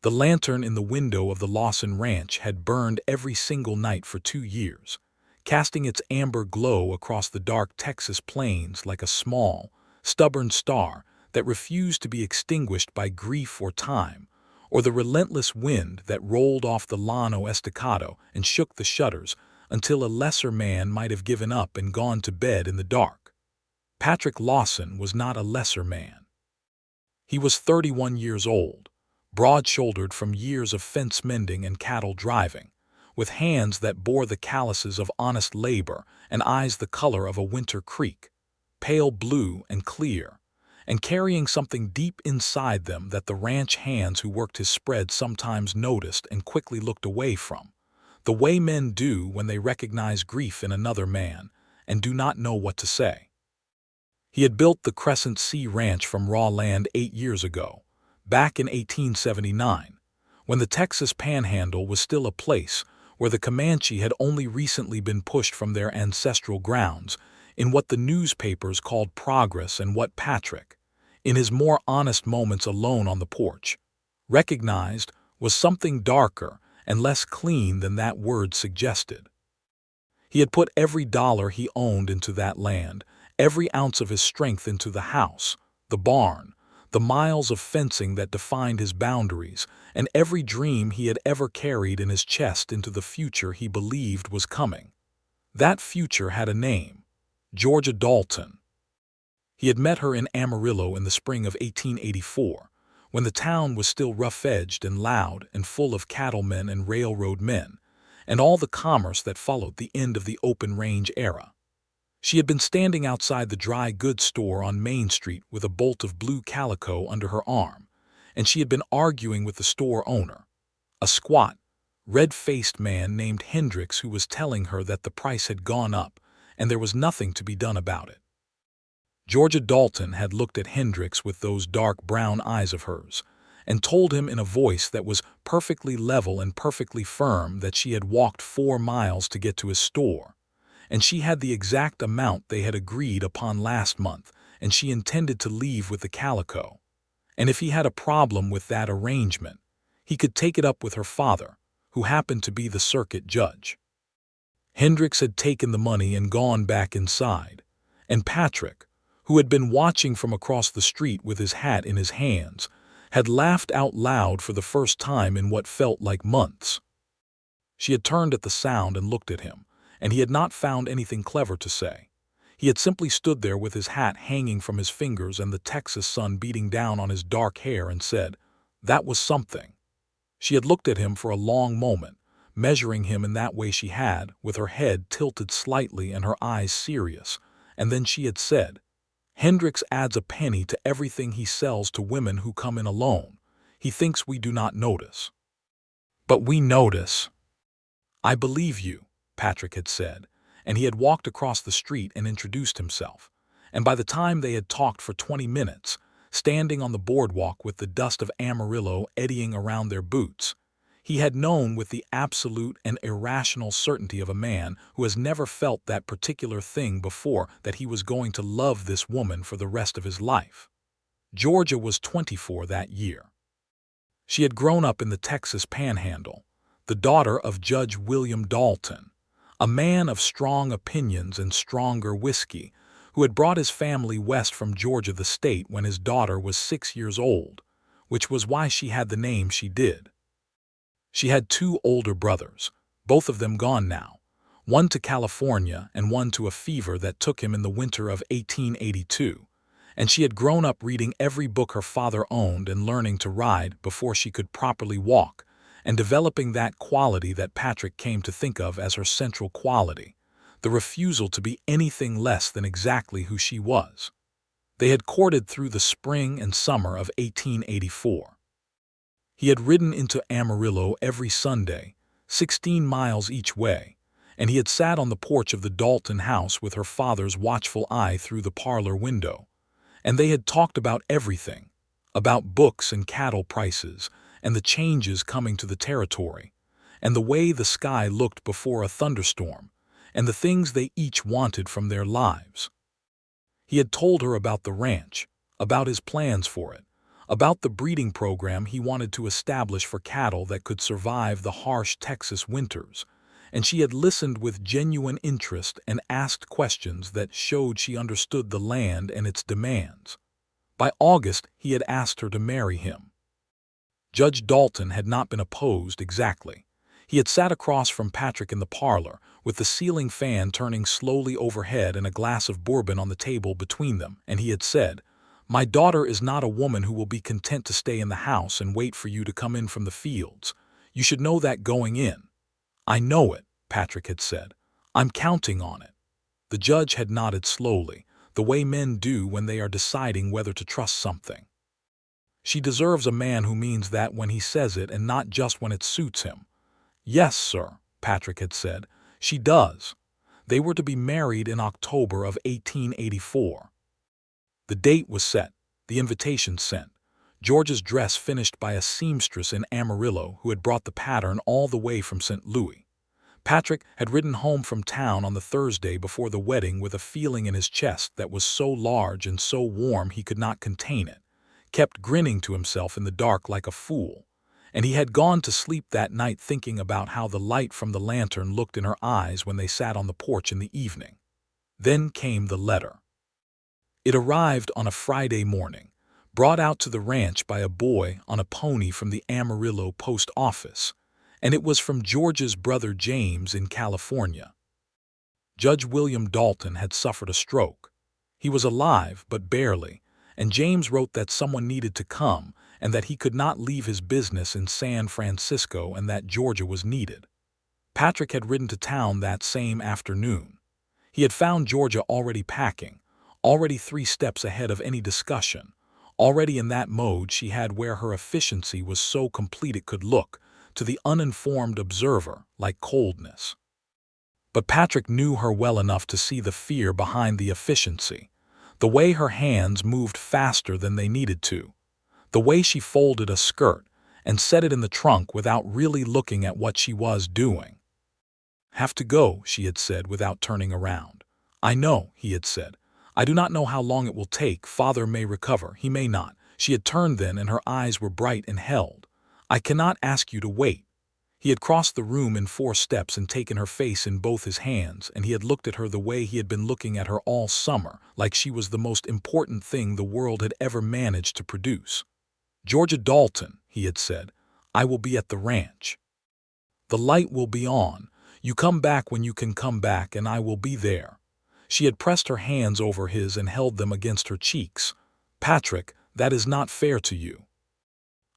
The lantern in the window of the Lawson ranch had burned every single night for 2 years, casting its amber glow across the dark Texas plains like a small, stubborn star that refused to be extinguished by grief or time, or the relentless wind that rolled off the Llano Estacado and shook the shutters until a lesser man might have given up and gone to bed in the dark. Patrick Lawson was not a lesser man. He was 31 years old, broad-shouldered from years of fence mending and cattle driving, with hands that bore the calluses of honest labor and eyes the color of a winter creek, pale blue and clear, and carrying something deep inside them that the ranch hands who worked his spread sometimes noticed and quickly looked away from, the way men do when they recognize grief in another man and do not know what to say. He had built the Crescent Sea Ranch from raw land 8 years ago, back in 1879, when the Texas Panhandle was still a place where the Comanche had only recently been pushed from their ancestral grounds in what the newspapers called progress and what Patrick, in his more honest moments alone on the porch, recognized was something darker and less clean than that word suggested. He had put every dollar he owned into that land, every ounce of his strength into the house, the barn, the miles of fencing that defined his boundaries, and every dream he had ever carried in his chest into the future he believed was coming. That future had a name: Georgia Dalton. He had met her in Amarillo in the spring of 1884, when the town was still rough-edged and loud and full of cattlemen and railroad men, and all the commerce that followed the end of the open-range era. She had been standing outside the dry goods store on Main Street with a bolt of blue calico under her arm, and she had been arguing with the store owner, a squat, red-faced man named Hendricks, who was telling her that the price had gone up and there was nothing to be done about it. Georgia Dalton had looked at Hendricks with those dark brown eyes of hers and told him in a voice that was perfectly level and perfectly firm that she had walked 4 miles to get to his store, and she had the exact amount they had agreed upon last month, and she intended to leave with the calico. And if he had a problem with that arrangement, he could take it up with her father, who happened to be the circuit judge. Hendricks had taken the money and gone back inside, and Patrick, who had been watching from across the street with his hat in his hands, had laughed out loud for the first time in what felt like months. She had turned at the sound and looked at him, and he had not found anything clever to say. He had simply stood there with his hat hanging from his fingers and the Texas sun beating down on his dark hair and said, "That was something." She had looked at him for a long moment, measuring him in that way she had, with her head tilted slightly and her eyes serious, and then she had said, "Hendricks adds a penny to everything he sells to women who come in alone. He thinks we do not notice. But we notice." "I believe you," Patrick had said, and he had walked across the street and introduced himself, and by the time they had talked for 20 minutes, standing on the boardwalk with the dust of Amarillo eddying around their boots, he had known with the absolute and irrational certainty of a man who has never felt that particular thing before that he was going to love this woman for the rest of his life. Georgia was 24 that year. She had grown up in the Texas Panhandle, the daughter of Judge William Dalton, a man of strong opinions and stronger whiskey, who had brought his family west from Georgia the state when his daughter was 6 years old, which was why she had the name she did. She had 2 older brothers, both of them gone now, one to California and one to a fever that took him in the winter of 1882, and she had grown up reading every book her father owned and learning to ride before she could properly walk, and developing that quality that Patrick came to think of as her central quality, the refusal to be anything less than exactly who she was. They had courted through the spring and summer of 1884. He had ridden into Amarillo every Sunday, 16 miles each way, and he had sat on the porch of the Dalton house with her father's watchful eye through the parlor window, and they had talked about everything, about books and cattle prices, and the changes coming to the territory, and the way the sky looked before a thunderstorm, and the things they each wanted from their lives. He had told her about the ranch, about his plans for it, about the breeding program he wanted to establish for cattle that could survive the harsh Texas winters, and she had listened with genuine interest and asked questions that showed she understood the land and its demands. By August, he had asked her to marry him. Judge Dalton had not been opposed exactly. He had sat across from Patrick in the parlor, with the ceiling fan turning slowly overhead and a glass of bourbon on the table between them, and he had said, "My daughter is not a woman who will be content to stay in the house and wait for you to come in from the fields. You should know that going in." "I know it," Patrick had said. "I'm counting on it." The judge had nodded slowly, the way men do when they are deciding whether to trust something. "She deserves a man who means that when he says it and not just when it suits him." "Yes, sir," Patrick had said, "she does." They were to be married in October of 1884. The date was set, the invitation sent, Georgia's dress finished by a seamstress in Amarillo who had brought the pattern all the way from St. Louis. Patrick had ridden home from town on the Thursday before the wedding with a feeling in his chest that was so large and so warm he could not contain it, kept grinning to himself in the dark like a fool, and he had gone to sleep that night thinking about how the light from the lantern looked in her eyes when they sat on the porch in the evening. Then came the letter. It arrived on a Friday morning, brought out to the ranch by a boy on a pony from the Amarillo post office, and it was from Georgia's brother James in California. Judge William Dalton had suffered a stroke. He was alive, but barely, and James wrote that someone needed to come and that he could not leave his business in San Francisco and that Georgia was needed. Patrick had ridden to town that same afternoon. He had found Georgia already packing, already 3 steps ahead of any discussion, already in that mode she had where her efficiency was so complete it could look, to the uninformed observer, like coldness. But Patrick knew her well enough to see the fear behind the efficiency, the way her hands moved faster than they needed to, the way she folded a skirt and set it in the trunk without really looking at what she was doing. "Have to go," she had said without turning around. "I know," he had said. "I do not know how long it will take. Father may recover, he may not." She had turned then and her eyes were bright and held. "I cannot ask you to wait." He had crossed the room in 4 steps and taken her face in both his hands, and he had looked at her the way he had been looking at her all summer, like she was the most important thing the world had ever managed to produce. "Georgia Dalton," he had said, "I will be at the ranch. The light will be on. You come back when you can come back, and I will be there." She had pressed her hands over his and held them against her cheeks. "Patrick, that is not fair to you."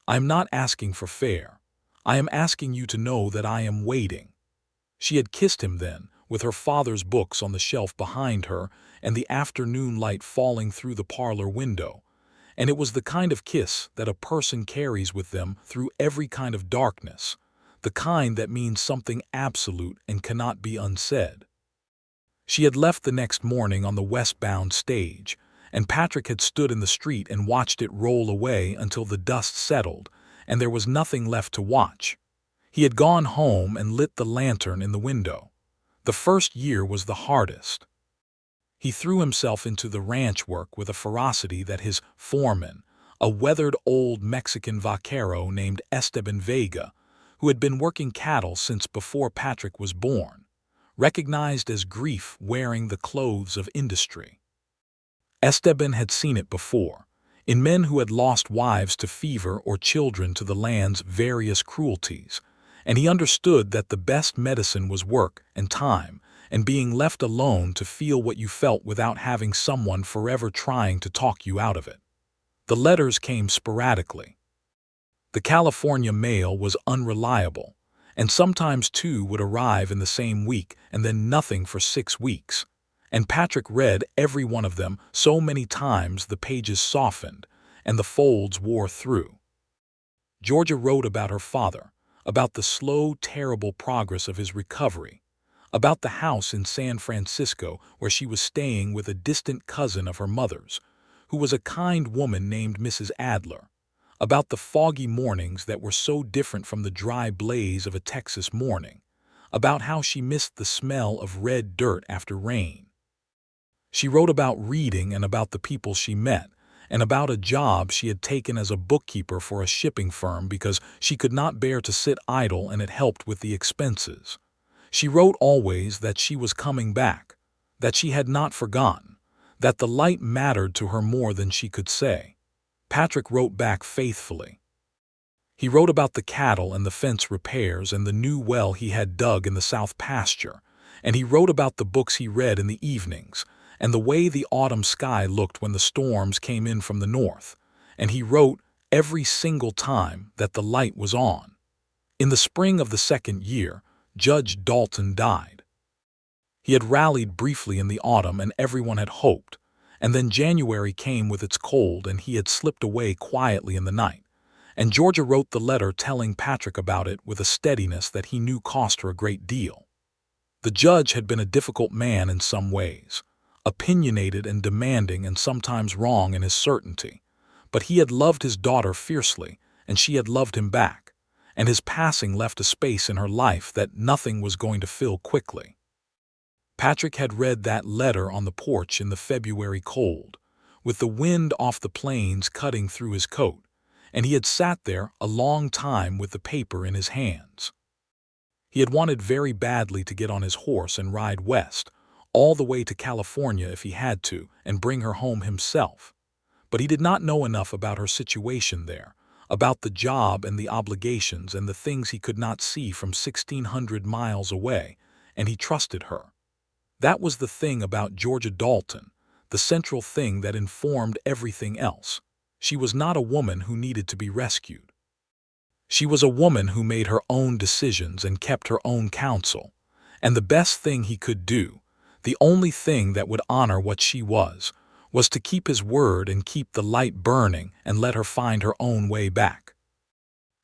"I am not asking for fair. I am asking you to know that I am waiting." She had kissed him then, with her father's books on the shelf behind her and the afternoon light falling through the parlor window, and it was the kind of kiss that a person carries with them through every kind of darkness, the kind that means something absolute and cannot be unsaid. She had left the next morning on the westbound stage, and Patrick had stood in the street and watched it roll away until the dust settled, and there was nothing left to watch. He had gone home and lit the lantern in the window. The first year was the hardest. He threw himself into the ranch work with a ferocity that his foreman, a weathered old Mexican vaquero named Esteban Vega, who had been working cattle since before Patrick was born, recognized as grief wearing the clothes of industry. Esteban had seen it before, in men who had lost wives to fever or children to the land's various cruelties, and he understood that the best medicine was work and time, and being left alone to feel what you felt without having someone forever trying to talk you out of it. The letters came sporadically. The California mail was unreliable, and sometimes 2 would arrive in the same week and then nothing for 6 weeks. And Patrick read every one of them so many times the pages softened and the folds wore through. Georgia wrote about her father, about the slow, terrible progress of his recovery, about the house in San Francisco where she was staying with a distant cousin of her mother's, who was a kind woman named Mrs. Adler, about the foggy mornings that were so different from the dry blaze of a Texas morning, about how she missed the smell of red dirt after rain. She wrote about reading and about the people she met, and about a job she had taken as a bookkeeper for a shipping firm because she could not bear to sit idle and it helped with the expenses. She wrote always that she was coming back, that she had not forgotten, that the light mattered to her more than she could say. Patrick wrote back faithfully. He wrote about the cattle and the fence repairs and the new well he had dug in the south pasture, and he wrote about the books he read in the evenings, and the way the autumn sky looked when the storms came in from the north, and he wrote every single time that the light was on. In the spring of the second year, Judge Dalton died. He had rallied briefly in the autumn and everyone had hoped, and then January came with its cold and he had slipped away quietly in the night, and Georgia wrote the letter telling Patrick about it with a steadiness that he knew cost her a great deal. The judge had been a difficult man in some ways, opinionated and demanding and sometimes wrong in his certainty, but he had loved his daughter fiercely and she had loved him back, and his passing left a space in her life that nothing was going to fill quickly. Patrick had read that letter on the porch in the February cold, with the wind off the plains cutting through his coat, and he had sat there a long time with the paper in his hands. He had wanted very badly to get on his horse and ride west, all the way to California if he had to, and bring her home himself. But he did not know enough about her situation there, about the job and the obligations and the things he could not see from 1,600 miles away, and he trusted her. That was the thing about Georgia Dalton, the central thing that informed everything else. She was not a woman who needed to be rescued. She was a woman who made her own decisions and kept her own counsel, and the best thing he could do, the only thing that would honor what she was to keep his word and keep the light burning and let her find her own way back.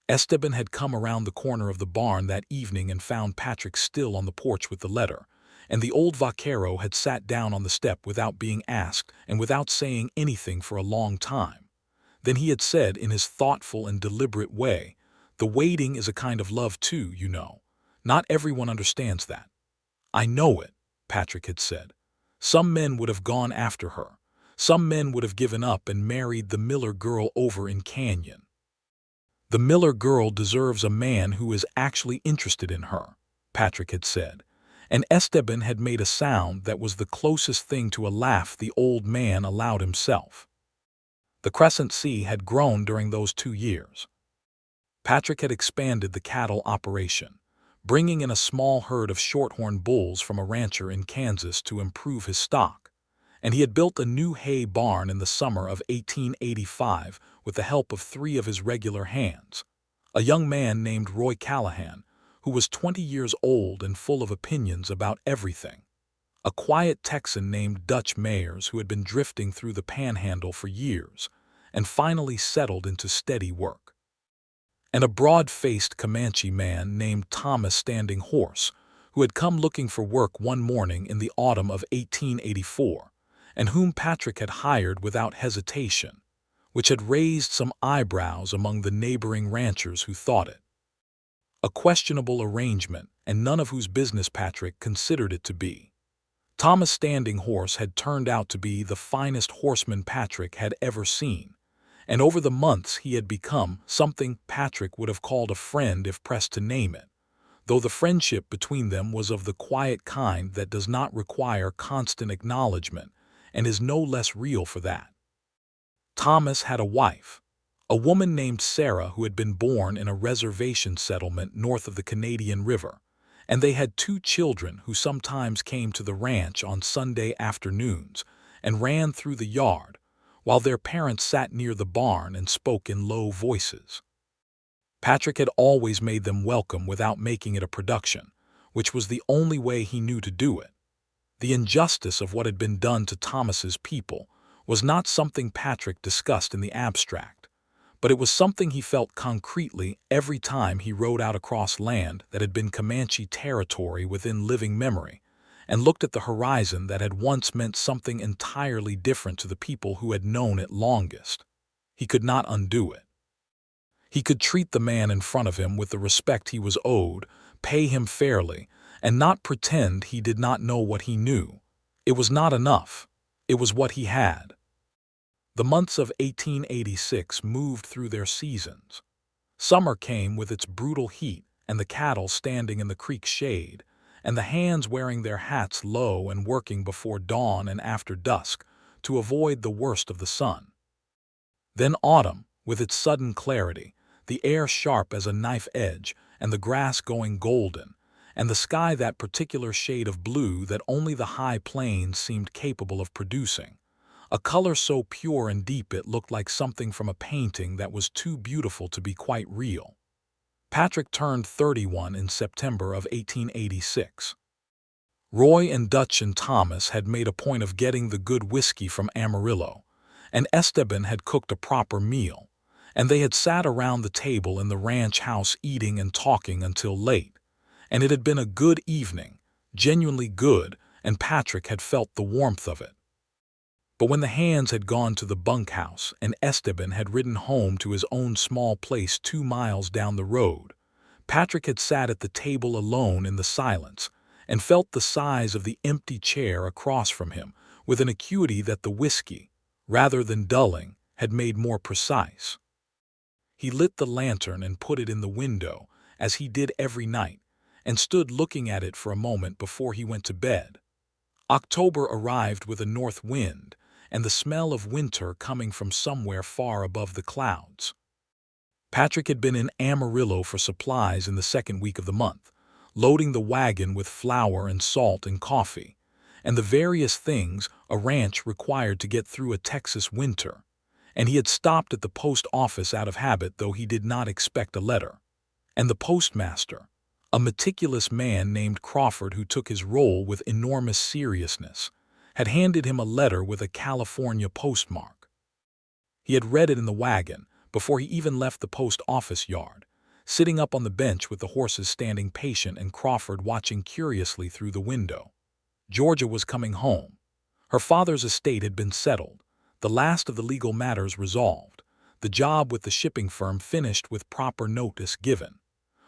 Esteban had come around the corner of the barn that evening and found Patrick still on the porch with the letter, and the old vaquero had sat down on the step without being asked and without saying anything for a long time. Then he had said in his thoughtful and deliberate way, "The waiting is a kind of love too, you know. Not everyone understands that." "I know it," Patrick had said. "Some men would have gone after her. Some men would have given up and married the Miller girl over in Canyon. The Miller girl deserves a man who is actually interested in her," Patrick had said, and Esteban had made a sound that was the closest thing to a laugh the old man allowed himself. The Crescent Sea had grown during those 2 years. Patrick had expanded the cattle operation, bringing in a small herd of shorthorn bulls from a rancher in Kansas to improve his stock, and he had built a new hay barn in the summer of 1885 with the help of 3 of his regular hands, a young man named Roy Callahan, who was 20 years old and full of opinions about everything, a quiet Texan named Dutch Mayers who had been drifting through the Panhandle for years and finally settled into steady work, and a broad-faced Comanche man named Thomas Standing Horse, who had come looking for work one morning in the autumn of 1884, and whom Patrick had hired without hesitation, which had raised some eyebrows among the neighboring ranchers who thought it a questionable arrangement, and none of whose business Patrick considered it to be. Thomas Standing Horse had turned out to be the finest horseman Patrick had ever seen, and over the months he had become something Patrick would have called a friend if pressed to name it, though the friendship between them was of the quiet kind that does not require constant acknowledgement and is no less real for that. Thomas had a wife, a woman named Sarah who had been born in a reservation settlement north of the Canadian River, and they had 2 children who sometimes came to the ranch on Sunday afternoons and ran through the yard, while their parents sat near the barn and spoke in low voices. Patrick had always made them welcome without making it a production, which was the only way he knew to do it. The injustice of what had been done to Thomas's people was not something Patrick discussed in the abstract, but it was something he felt concretely every time he rode out across land that had been Comanche territory within living memory, and looked at the horizon that had once meant something entirely different to the people who had known it longest. He could not undo it. He could treat the man in front of him with the respect he was owed, pay him fairly, and not pretend he did not know what he knew. It was not enough. It was what he had. The months of 1886 moved through their seasons. Summer came with its brutal heat and the cattle standing in the creek's shade, and the hands wearing their hats low and working before dawn and after dusk to avoid the worst of the sun. Then autumn, with its sudden clarity, the air sharp as a knife edge, and the grass going golden, and the sky that particular shade of blue that only the high plains seemed capable of producing, a color so pure and deep it looked like something from a painting that was too beautiful to be quite real. Patrick turned 31 in September of 1886. Roy and Dutch and Thomas had made a point of getting the good whiskey from Amarillo, and Esteban had cooked a proper meal, and they had sat around the table in the ranch house eating and talking until late, and it had been a good evening, genuinely good, and Patrick had felt the warmth of it. But when the hands had gone to the bunkhouse and Esteban had ridden home to his own small place 2 miles down the road, Patrick had sat at the table alone in the silence and felt the size of the empty chair across from him with an acuity that the whiskey, rather than dulling, had made more precise. He lit the lantern and put it in the window, as he did every night, and stood looking at it for a moment before he went to bed. October arrived with a north wind, and the smell of winter coming from somewhere far above the clouds. Patrick had been in Amarillo for supplies in the second week of the month, loading the wagon with flour and salt and coffee, and the various things a ranch required to get through a Texas winter, and he had stopped at the post office out of habit, though he did not expect a letter. And the postmaster, a meticulous man named Crawford who took his role with enormous seriousness, had handed him a letter with a California postmark. He had read it in the wagon before he even left the post office yard, sitting up on the bench with the horses standing patient and Crawford watching curiously through the window. Georgia was coming home. Her father's estate had been settled, the last of the legal matters resolved, the job with the shipping firm finished with proper notice given.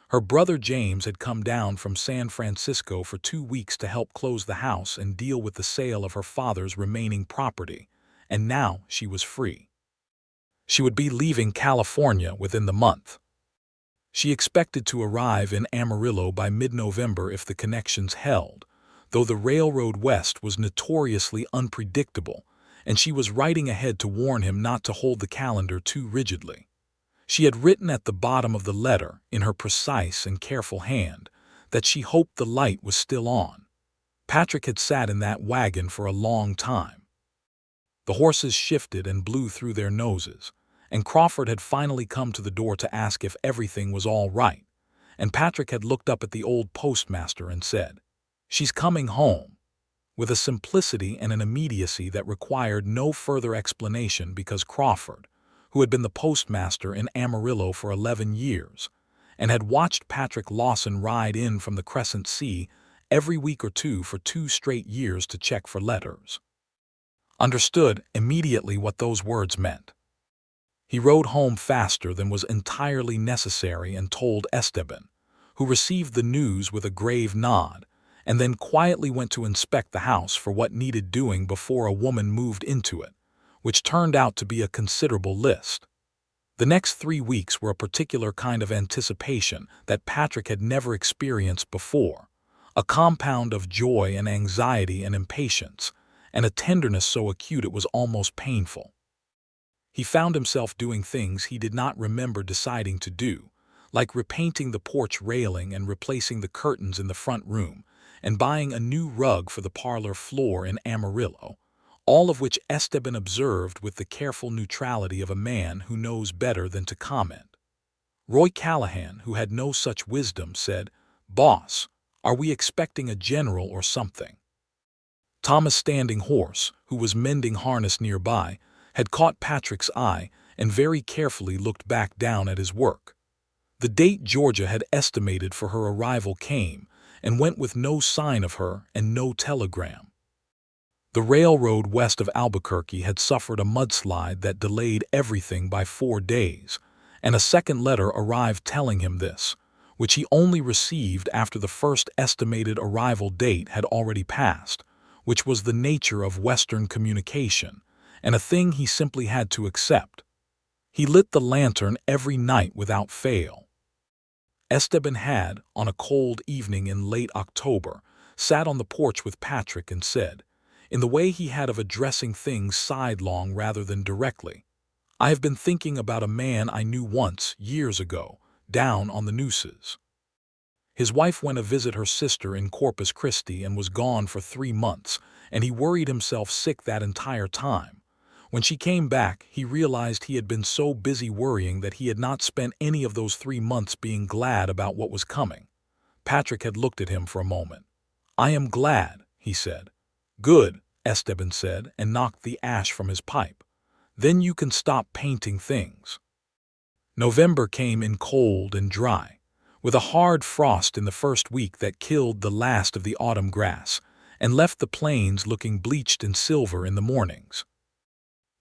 Her brother James had come down from San Francisco for 2 weeks to help close the house and deal with the sale of her father's remaining property, and now she was free. She would be leaving California within the month. She expected to arrive in Amarillo by mid-November if the connections held, though the railroad west was notoriously unpredictable, and she was writing ahead to warn him not to hold the calendar too rigidly. She had written at the bottom of the letter, in her precise and careful hand, that she hoped the light was still on. Patrick had sat in that wagon for a long time. The horses shifted and blew through their noses, and Crawford had finally come to the door to ask if everything was all right, and Patrick had looked up at the old postmaster and said, "She's coming home," with a simplicity and an immediacy that required no further explanation because Crawford, who had been the postmaster in Amarillo for 11 years, and had watched Patrick Lawson ride in from the Crescent Sea every week or two for 2 straight years to check for letters, understood immediately what those words meant. He rode home faster than was entirely necessary and told Esteban, who received the news with a grave nod, and then quietly went to inspect the house for what needed doing before a woman moved into it, which turned out to be a considerable list. The next 3 weeks were a particular kind of anticipation that Patrick had never experienced before, a compound of joy and anxiety and impatience, and a tenderness so acute it was almost painful. He found himself doing things he did not remember deciding to do, like repainting the porch railing and replacing the curtains in the front room, and buying a new rug for the parlor floor in Amarillo, all of which Esteban observed with the careful neutrality of a man who knows better than to comment. Roy Callahan, who had no such wisdom, said, "Boss, are we expecting a general or something?" Thomas Standing Horse, who was mending harness nearby, had caught Patrick's eye and very carefully looked back down at his work. The date Georgia had estimated for her arrival came and went with no sign of her and no telegram. The railroad west of Albuquerque had suffered a mudslide that delayed everything by 4 days, and a second letter arrived telling him this, which he only received after the first estimated arrival date had already passed, which was the nature of Western communication, and a thing he simply had to accept. He lit the lantern every night without fail. Esteban had, on a cold evening in late October, sat on the porch with Patrick and said, in the way he had of addressing things sidelong rather than directly, "I have been thinking about a man I knew once, years ago, down on the Nooses." His wife went to visit her sister in Corpus Christi and was gone for 3 months, and he worried himself sick that entire time. When she came back, he realized he had been so busy worrying that he had not spent any of those 3 months being glad about what was coming. Patrick had looked at him for a moment. "I am glad," he said. "Good," Esteban said, and knocked the ash from his pipe. "Then you can stop painting things." November came in cold and dry, with a hard frost in the first week that killed the last of the autumn grass and left the plains looking bleached and silver in the mornings.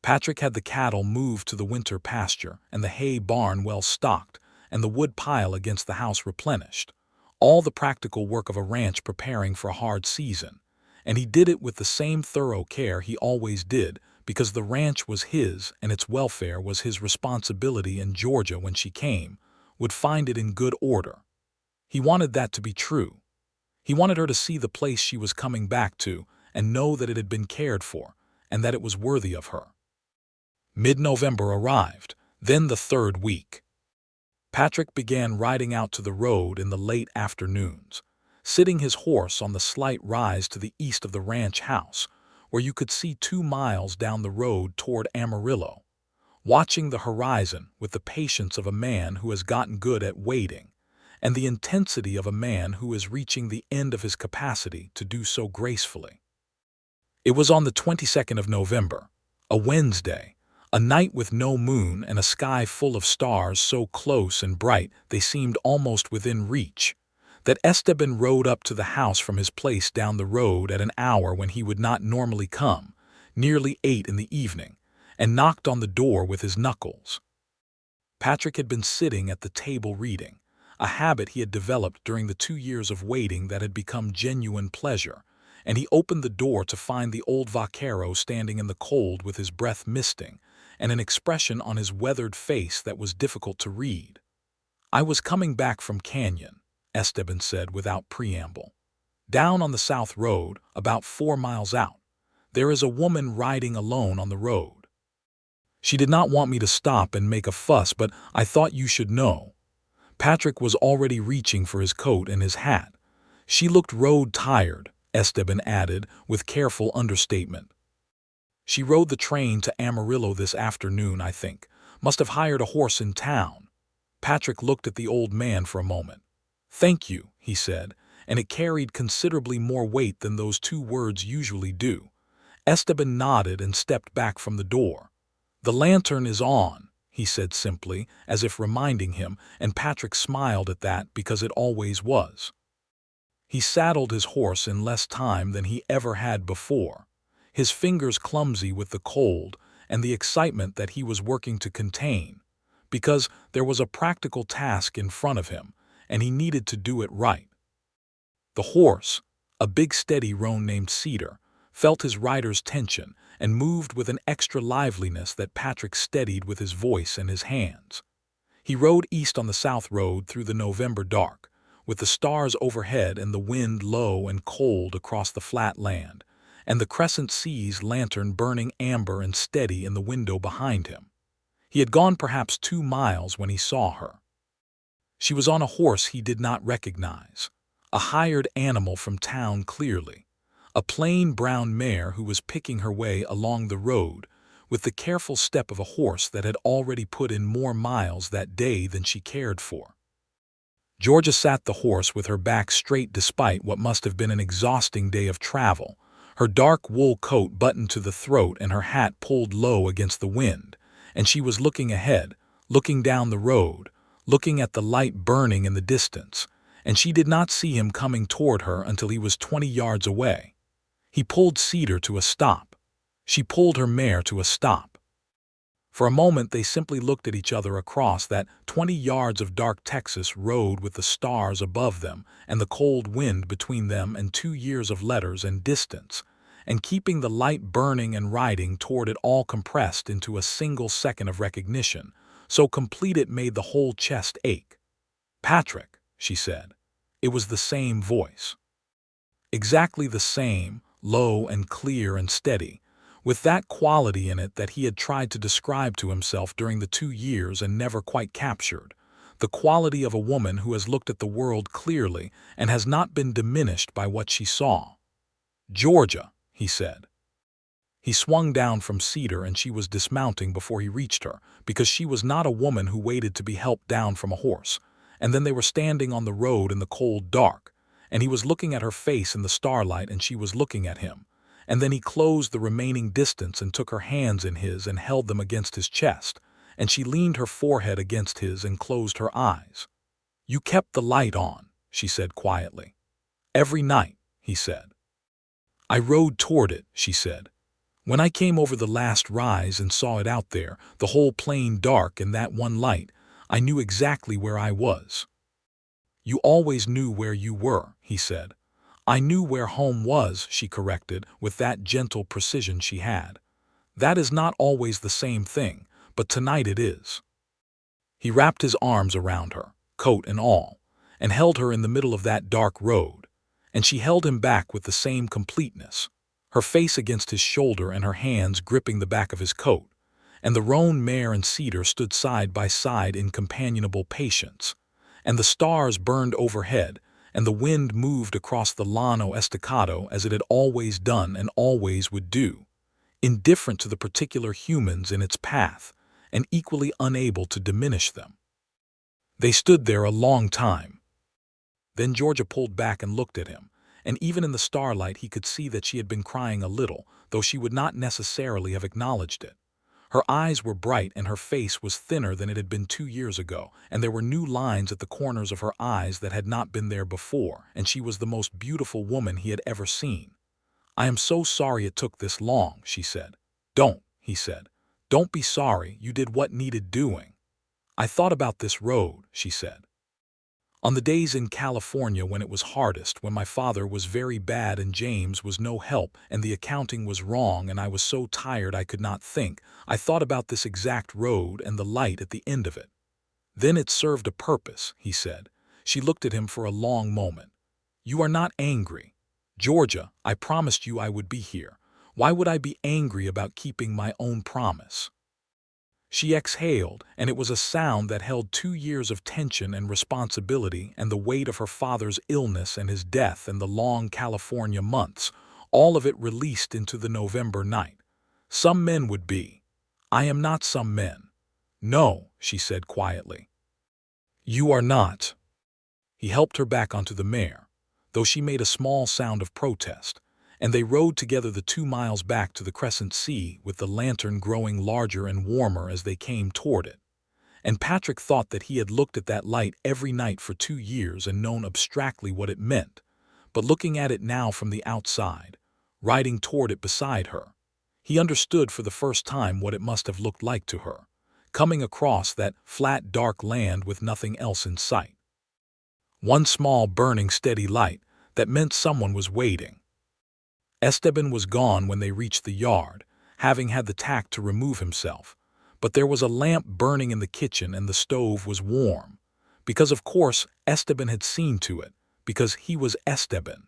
Patrick had the cattle moved to the winter pasture and the hay barn well stocked and the wood pile against the house replenished, all the practical work of a ranch preparing for a hard season, and he did it with the same thorough care he always did because the ranch was his and its welfare was his responsibility, and Georgia, when she came, would find it in good order. He wanted that to be true. He wanted her to see the place she was coming back to and know that it had been cared for and that it was worthy of her. Mid-November arrived, then the third week. Patrick began riding out to the road in the late afternoons, sitting his horse on the slight rise to the east of the ranch house, where you could see 2 miles down the road toward Amarillo, watching the horizon with the patience of a man who has gotten good at waiting, and the intensity of a man who is reaching the end of his capacity to do so gracefully. It was on the 22nd of November, a Wednesday, a night with no moon and a sky full of stars so close and bright they seemed almost within reach, that Esteban rode up to the house from his place down the road at an hour when he would not normally come, nearly 8 in the evening, and knocked on the door with his knuckles. Patrick had been sitting at the table reading, a habit he had developed during the 2 years of waiting that had become genuine pleasure, and he opened the door to find the old vaquero standing in the cold with his breath misting, and an expression on his weathered face that was difficult to read. "I was coming back from Canyon," Esteban said without preamble. "Down on the south road, about 4 miles out, there is a woman riding alone on the road. She did not want me to stop and make a fuss, but I thought you should know." Patrick was already reaching for his coat and his hat. "She looked road-tired," Esteban added with careful understatement. "She rode the train to Amarillo this afternoon, I think. Must have hired a horse in town." Patrick looked at the old man for a moment. "Thank you," he said, and it carried considerably more weight than those 2 words usually do. Esteban nodded and stepped back from the door. "The lantern is on," he said simply, as if reminding him, and Patrick smiled at that because it always was. He saddled his horse in less time than he ever had before, his fingers clumsy with the cold and the excitement that he was working to contain, because there was a practical task in front of him, and he needed to do it right. The horse, a big steady roan named Cedar, felt his rider's tension and moved with an extra liveliness that Patrick steadied with his voice and his hands. He rode east on the south road through the November dark, with the stars overhead and the wind low and cold across the flat land, and the crescent sea's lantern burning amber and steady in the window behind him. He had gone perhaps 2 miles when he saw her. She was on a horse he did not recognize, a hired animal from town clearly, a plain brown mare who was picking her way along the road with the careful step of a horse that had already put in more miles that day than she cared for. Georgia sat the horse with her back straight despite what must have been an exhausting day of travel, her dark wool coat buttoned to the throat and her hat pulled low against the wind, and she was looking ahead, looking down the road, looking at the light burning in the distance, and she did not see him coming toward her until he was 20 yards away. He pulled Cedar to a stop. She pulled her mare to a stop. For a moment they simply looked at each other across that 20 yards of dark Texas road with the stars above them and the cold wind between them and 2 years of letters and distance, and keeping the light burning and riding toward it all compressed into a single second of recognition, so complete it made the whole chest ache. "Patrick," she said. It was the same voice. Exactly the same, low and clear and steady, with that quality in it that he had tried to describe to himself during the 2 years and never quite captured, the quality of a woman who has looked at the world clearly and has not been diminished by what she saw. "Georgia," he said. He swung down from Cedar and she was dismounting before he reached her, because she was not a woman who waited to be helped down from a horse. And then they were standing on the road in the cold dark, and he was looking at her face in the starlight and she was looking at him. And then he closed the remaining distance and took her hands in his and held them against his chest, and she leaned her forehead against his and closed her eyes. "You kept the light on," she said quietly. "Every night," he said. "I rode toward it," she said. "When I came over the last rise and saw it out there, the whole plain dark and that one light, I knew exactly where I was." "You always knew where you were," he said. "I knew where home was," she corrected, with that gentle precision she had. "That is not always the same thing, but tonight it is." He wrapped his arms around her, coat and all, and held her in the middle of that dark road, and she held him back with the same completeness, her face against his shoulder and her hands gripping the back of his coat, and the roan mare and Cedar stood side by side in companionable patience, and the stars burned overhead, and the wind moved across the Llano Estacado as it had always done and always would do, indifferent to the particular humans in its path, and equally unable to diminish them. They stood there a long time. Then Georgia pulled back and looked at him, and even in the starlight he could see that she had been crying a little, though she would not necessarily have acknowledged it. Her eyes were bright and her face was thinner than it had been 2 years ago, and there were new lines at the corners of her eyes that had not been there before, and she was the most beautiful woman he had ever seen. "I am so sorry it took this long," she said. "Don't," he said. "Don't be sorry, you did what needed doing." "I thought about this road," she said. "On the days in California when it was hardest, when my father was very bad and James was no help and the accounting was wrong and I was so tired I could not think, I thought about this exact road and the light at the end of it. Then it served a purpose," he said. She looked at him for a long moment. "You are not angry. Georgia, I promised you I would be here. Why would I be angry about keeping my own promise?" She exhaled, and it was a sound that held 2 years of tension and responsibility and the weight of her father's illness and his death and the long California months, all of it released into the November night. "Some men would be. I am not some men." "No," she said quietly. "You are not." He helped her back onto the mare, though she made a small sound of protest, and they rode together the 2 miles back to the Crescent Sea, with the lantern growing larger and warmer as they came toward it. And Patrick thought that he had looked at that light every night for 2 years and known abstractly what it meant, but looking at it now from the outside, riding toward it beside her, he understood for the first time what it must have looked like to her, coming across that flat dark land with nothing else in sight. One small burning steady light that meant someone was waiting. Esteban was gone when they reached the yard, having had the tact to remove himself, but there was a lamp burning in the kitchen and the stove was warm, because of course Esteban had seen to it, because he was Esteban.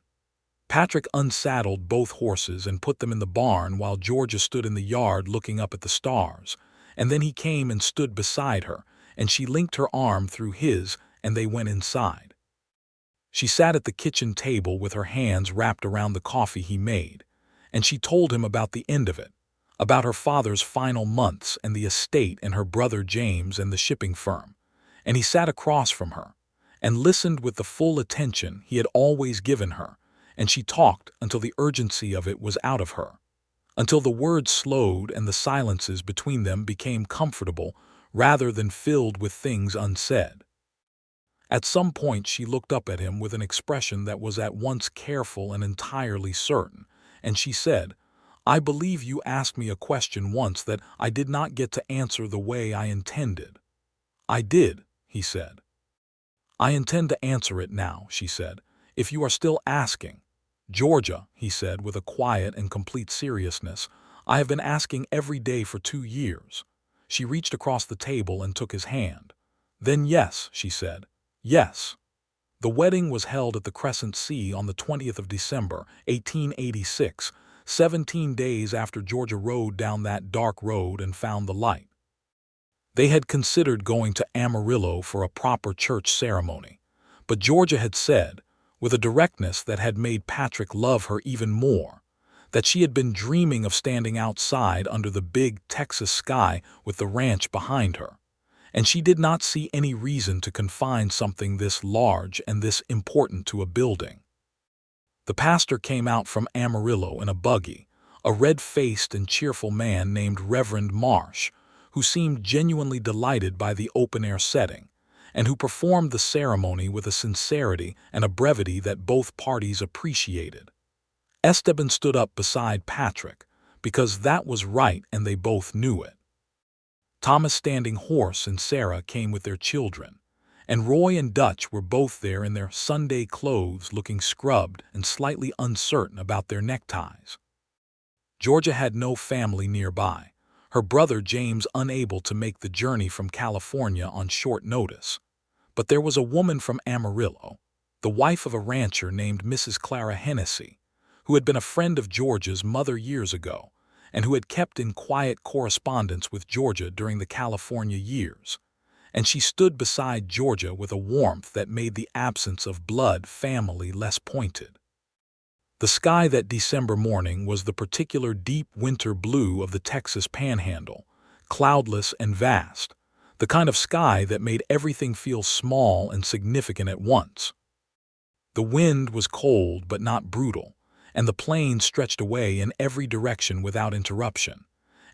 Patrick unsaddled both horses and put them in the barn while Georgia stood in the yard looking up at the stars, and then he came and stood beside her, and she linked her arm through his, and they went inside. She sat at the kitchen table with her hands wrapped around the coffee he made, and she told him about the end of it, about her father's final months and the estate and her brother James and the shipping firm, and he sat across from her and listened with the full attention he had always given her, and she talked until the urgency of it was out of her, until the words slowed and the silences between them became comfortable rather than filled with things unsaid. At some point she looked up at him with an expression that was at once careful and entirely certain, and she said, "I believe you asked me a question once that I did not get to answer the way I intended." "I did," he said. "I intend to answer it now," she said, "if you are still asking." "Georgia," he said with a quiet and complete seriousness, "I have been asking every day for 2 years." She reached across the table and took his hand. "Then yes," she said. "Yes." The wedding was held at the Crescent Sea on the 20th of December, 1886, 17 days after Georgia rode down that dark road and found the light. They had considered going to Amarillo for a proper church ceremony, but Georgia had said, with a directness that had made Patrick love her even more, that she had been dreaming of standing outside under the big Texas sky with the ranch behind her, and she did not see any reason to confine something this large and this important to a building. The pastor came out from Amarillo in a buggy, a red-faced and cheerful man named Reverend Marsh, who seemed genuinely delighted by the open-air setting, and who performed the ceremony with a sincerity and a brevity that both parties appreciated. Esteban stood up beside Patrick, because that was right and they both knew it. Thomas Standing Horse and Sarah came with their children, and Roy and Dutch were both there in their Sunday clothes, looking scrubbed and slightly uncertain about their neckties. Georgia had no family nearby, her brother James unable to make the journey from California on short notice. But there was a woman from Amarillo, the wife of a rancher named Mrs. Clara Hennessy, who had been a friend of Georgia's mother years ago, and who had kept in quiet correspondence with Georgia during the California years, and she stood beside Georgia with a warmth that made the absence of blood family less pointed. The sky that December morning was the particular deep winter blue of the Texas Panhandle, cloudless and vast, the kind of sky that made everything feel small and significant at once. The wind was cold but not brutal, and the plains stretched away in every direction without interruption,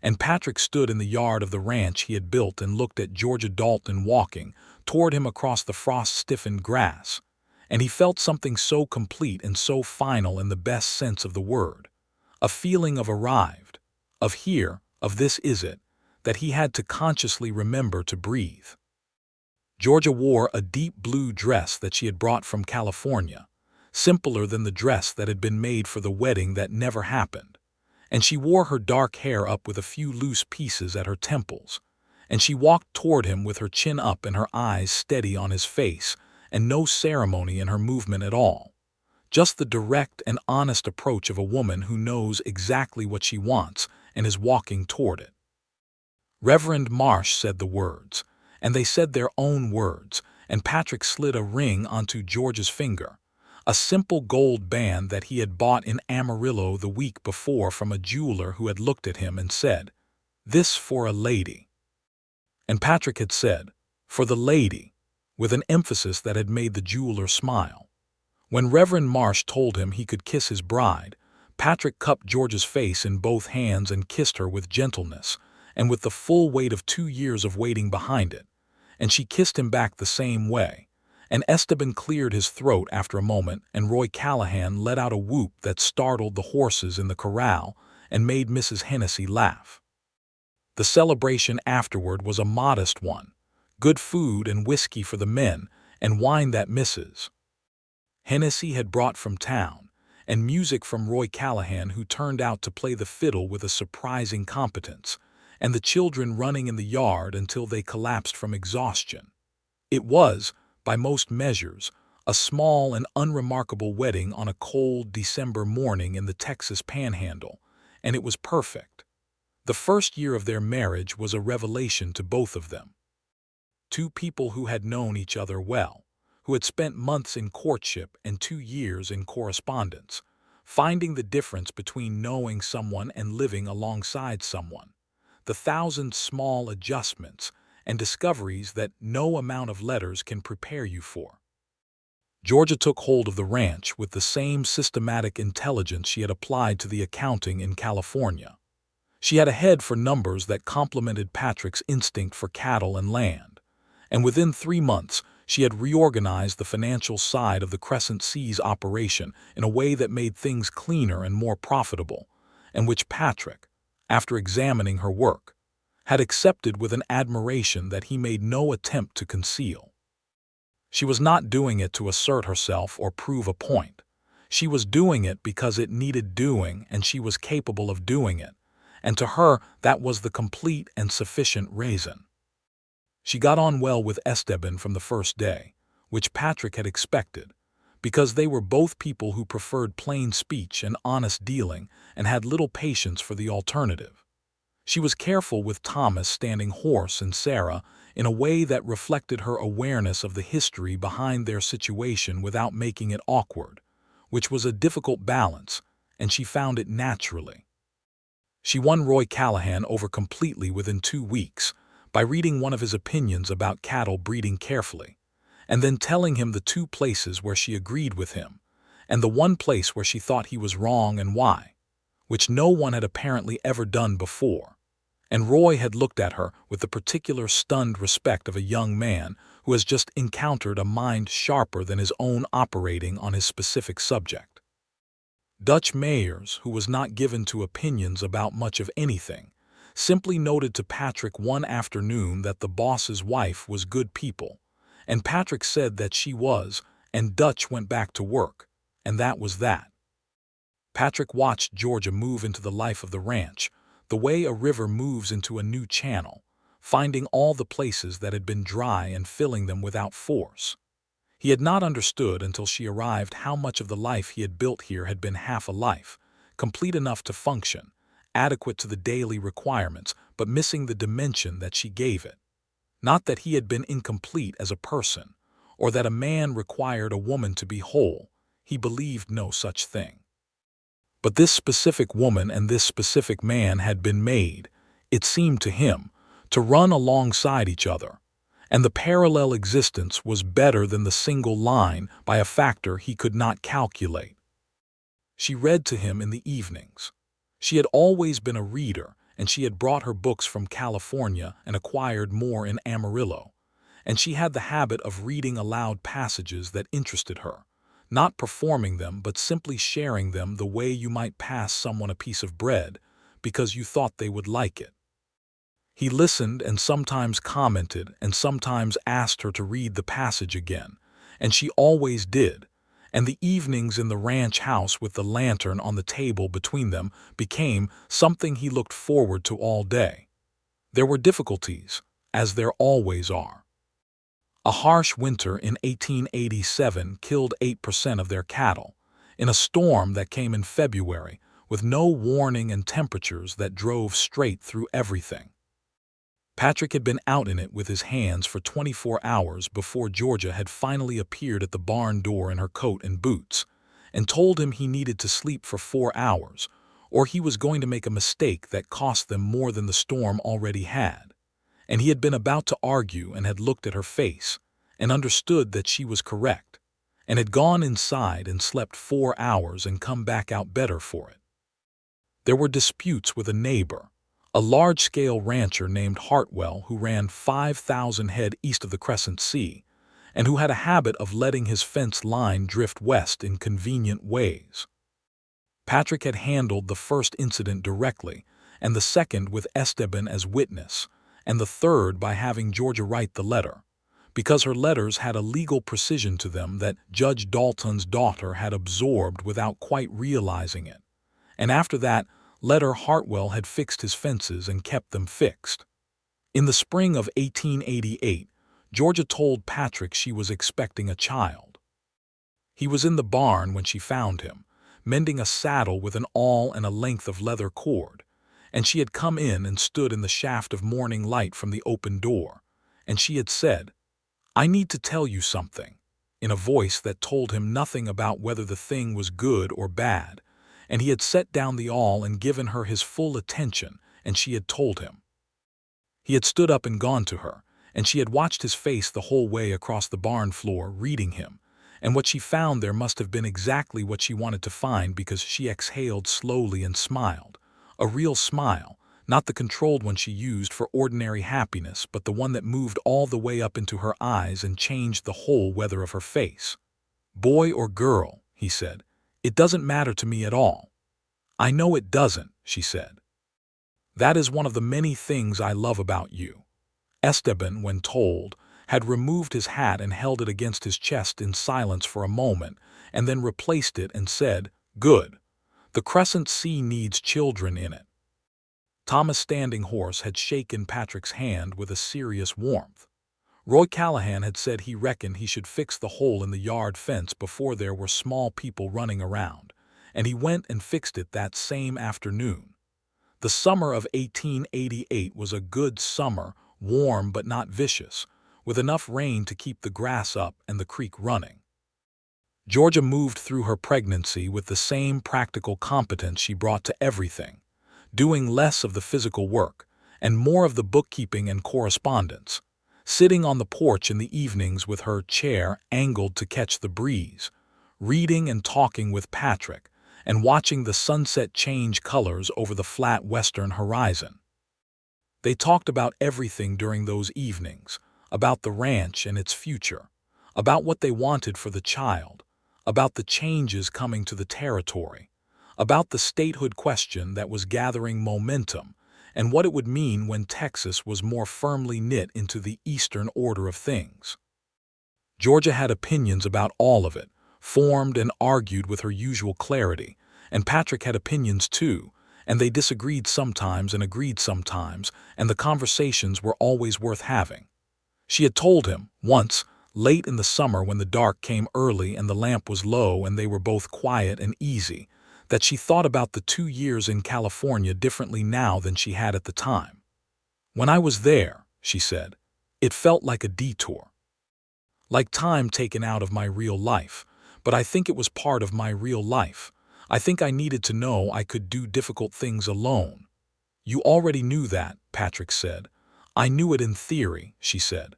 and Patrick stood in the yard of the ranch he had built and looked at Georgia Dalton walking toward him across the frost-stiffened grass, and he felt something so complete and so final in the best sense of the word, a feeling of arrived, of here, of this is it, that he had to consciously remember to breathe. Georgia wore a deep blue dress that she had brought from California, simpler than the dress that had been made for the wedding that never happened, and she wore her dark hair up with a few loose pieces at her temples, and she walked toward him with her chin up and her eyes steady on his face, and no ceremony in her movement at all, just the direct and honest approach of a woman who knows exactly what she wants and is walking toward it. Reverend Marsh said the words, and they said their own words, and Patrick slid a ring onto George's finger, a simple gold band that he had bought in Amarillo the week before from a jeweler who had looked at him and said, "This for a lady." And Patrick had said, "For the lady," with an emphasis that had made the jeweler smile. When Reverend Marsh told him he could kiss his bride, Patrick cupped George's face in both hands and kissed her with gentleness, and with the full weight of 2 years of waiting behind it, and she kissed him back the same way, and Esteban cleared his throat after a moment, and Roy Callahan let out a whoop that startled the horses in the corral and made Mrs. Hennessy laugh. The celebration afterward was a modest one, good food and whiskey for the men, and wine that Mrs. Hennessy had brought from town, and music from Roy Callahan, who turned out to play the fiddle with a surprising competence, and the children running in the yard until they collapsed from exhaustion. It was, by most measures, a small and unremarkable wedding on a cold December morning in the Texas Panhandle, and it was perfect. The first year of their marriage was a revelation to both of them. Two people who had known each other well, who had spent months in courtship and 2 years in correspondence, finding the difference between knowing someone and living alongside someone, the thousand small adjustments and discoveries that no amount of letters can prepare you for. Georgia took hold of the ranch with the same systematic intelligence she had applied to the accounting in California. She had a head for numbers that complemented Patrick's instinct for cattle and land, and within 3 months she had reorganized the financial side of the Crescent Seas operation in a way that made things cleaner and more profitable, and which Patrick, after examining her work, had accepted with an admiration that he made no attempt to conceal. She was not doing it to assert herself or prove a point. She was doing it because it needed doing and she was capable of doing it, and to her that was the complete and sufficient reason. She got on well with Esteban from the first day, which Patrick had expected, because they were both people who preferred plain speech and honest dealing and had little patience for the alternative. She was careful with Thomas standing horse and Sarah in a way that reflected her awareness of the history behind their situation without making it awkward, which was a difficult balance, and she found it naturally. She won Roy Callahan over completely within 2 weeks by reading one of his opinions about cattle breeding carefully, and then telling him the 2 places where she agreed with him, and the 1 place where she thought he was wrong and why, which no one had apparently ever done before. And Roy had looked at her with the particular stunned respect of a young man who has just encountered a mind sharper than his own operating on his specific subject. Dutch Mayers, who was not given to opinions about much of anything, simply noted to Patrick one afternoon that the boss's wife was good people, and Patrick said that she was, and Dutch went back to work, and that was that. Patrick watched Georgia move into the life of the ranch, the way a river moves into a new channel, finding all the places that had been dry and filling them without force. He had not understood until she arrived how much of the life he had built here had been half a life, complete enough to function, adequate to the daily requirements, but missing the dimension that she gave it. Not that he had been incomplete as a person, or that a man required a woman to be whole. He believed no such thing. But this specific woman and this specific man had been made, it seemed to him, to run alongside each other, and the parallel existence was better than the single line by a factor he could not calculate. She read to him in the evenings. She had always been a reader, and she had brought her books from California and acquired more in Amarillo, and she had the habit of reading aloud passages that interested her, not performing them but simply sharing them the way you might pass someone a piece of bread because you thought they would like it. He listened and sometimes commented and sometimes asked her to read the passage again, and she always did, and the evenings in the ranch house with the lantern on the table between them became something he looked forward to all day. There were difficulties, as there always are. A harsh winter in 1887 killed 8% of their cattle, in a storm that came in February with no warning and temperatures that drove straight through everything. Patrick had been out in it with his hands for 24 hours before Georgia had finally appeared at the barn door in her coat and boots, and told him he needed to sleep for 4 hours, or he was going to make a mistake that cost them more than the storm already had. And he had been about to argue and had looked at her face, and understood that she was correct, and had gone inside and slept 4 hours and come back out better for it. There were disputes with a neighbor, a large-scale rancher named Hartwell who ran 5,000 head east of the Crescent Sea, and who had a habit of letting his fence line drift west in convenient ways. Patrick had handled the first incident directly, and the second with Esteban as witness, and the third by having Georgia write the letter, because her letters had a legal precision to them that Judge Dalton's daughter had absorbed without quite realizing it. And after that letter Hartwell had fixed his fences and kept them fixed. In the spring of 1888, Georgia told Patrick she was expecting a child. He was in the barn when she found him, mending a saddle with an awl and a length of leather cord, and she had come in and stood in the shaft of morning light from the open door, and she had said, "I need to tell you something," in a voice that told him nothing about whether the thing was good or bad, and he had set down the awl and given her his full attention, and she had told him. He had stood up and gone to her, and she had watched his face the whole way across the barn floor, reading him, and what she found there must have been exactly what she wanted to find because she exhaled slowly and smiled, a real smile, not the controlled one she used for ordinary happiness, but the one that moved all the way up into her eyes and changed the whole weather of her face. "Boy or girl," he said, "it doesn't matter to me at all." "I know it doesn't," she said. "That is one of the many things I love about you." Esteban, when told, had removed his hat and held it against his chest in silence for a moment, and then replaced it and said, "Good. The Crescent Sea needs children in it." Thomas Standing Horse had shaken Patrick's hand with a serious warmth. Roy Callahan had said he reckoned he should fix the hole in the yard fence before there were small people running around, and he went and fixed it that same afternoon. The summer of 1888 was a good summer, warm but not vicious, with enough rain to keep the grass up and the creek running. Georgia moved through her pregnancy with the same practical competence she brought to everything, doing less of the physical work and more of the bookkeeping and correspondence, sitting on the porch in the evenings with her chair angled to catch the breeze, reading and talking with Patrick, and watching the sunset change colors over the flat western horizon. They talked about everything during those evenings, about the ranch and its future, about what they wanted for the child, about the changes coming to the territory, about the statehood question that was gathering momentum, and what it would mean when Texas was more firmly knit into the Eastern order of things. Georgia had opinions about all of it, formed and argued with her usual clarity, and Patrick had opinions too, and they disagreed sometimes and agreed sometimes, and the conversations were always worth having. She had told him, once, late in the summer when the dark came early and the lamp was low and they were both quiet and easy, that she thought about the 2 years in California differently now than she had at the time. "When I was there," she said, "it felt like a detour. Like time taken out of my real life, but I think it was part of my real life. I think I needed to know I could do difficult things alone." "You already knew that," Patrick said. "I knew it in theory," she said.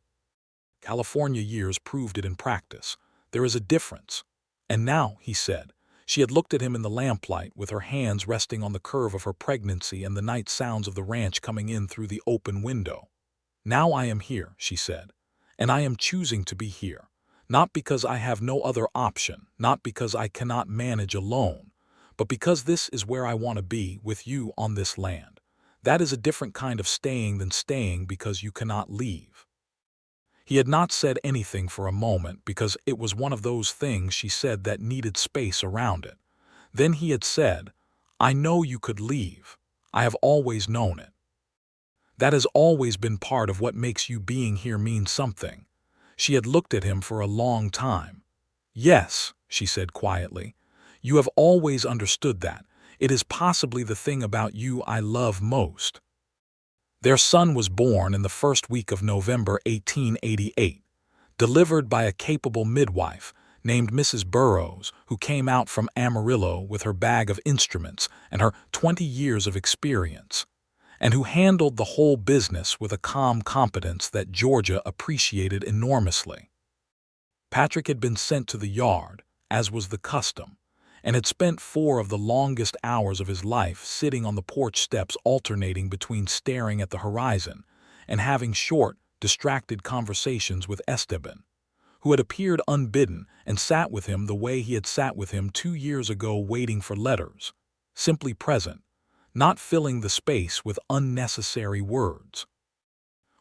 "California years proved it in practice. There is a difference." "And now," he said. She had looked at him in the lamplight, with her hands resting on the curve of her pregnancy and the night sounds of the ranch coming in through the open window. "Now I am here," she said, "and I am choosing to be here, not because I have no other option, not because I cannot manage alone, but because this is where I want to be, with you on this land. That is a different kind of staying than staying because you cannot leave." He had not said anything for a moment because it was one of those things she said that needed space around it. Then he had said, "I know you could leave. I have always known it. That has always been part of what makes you being here mean something." She had looked at him for a long time. "Yes," she said quietly, "you have always understood that. It is possibly the thing about you I love most." Their son was born in the first week of November 1888, delivered by a capable midwife named Mrs. Burroughs, who came out from Amarillo with her bag of instruments and her 20 years of experience, and who handled the whole business with a calm competence that Georgia appreciated enormously. Patrick had been sent to the yard, as was the custom, and had spent 4 of the longest hours of his life sitting on the porch steps, alternating between staring at the horizon and having short, distracted conversations with Esteban, who had appeared unbidden and sat with him the way he had sat with him 2 years ago, waiting for letters, simply present, not filling the space with unnecessary words.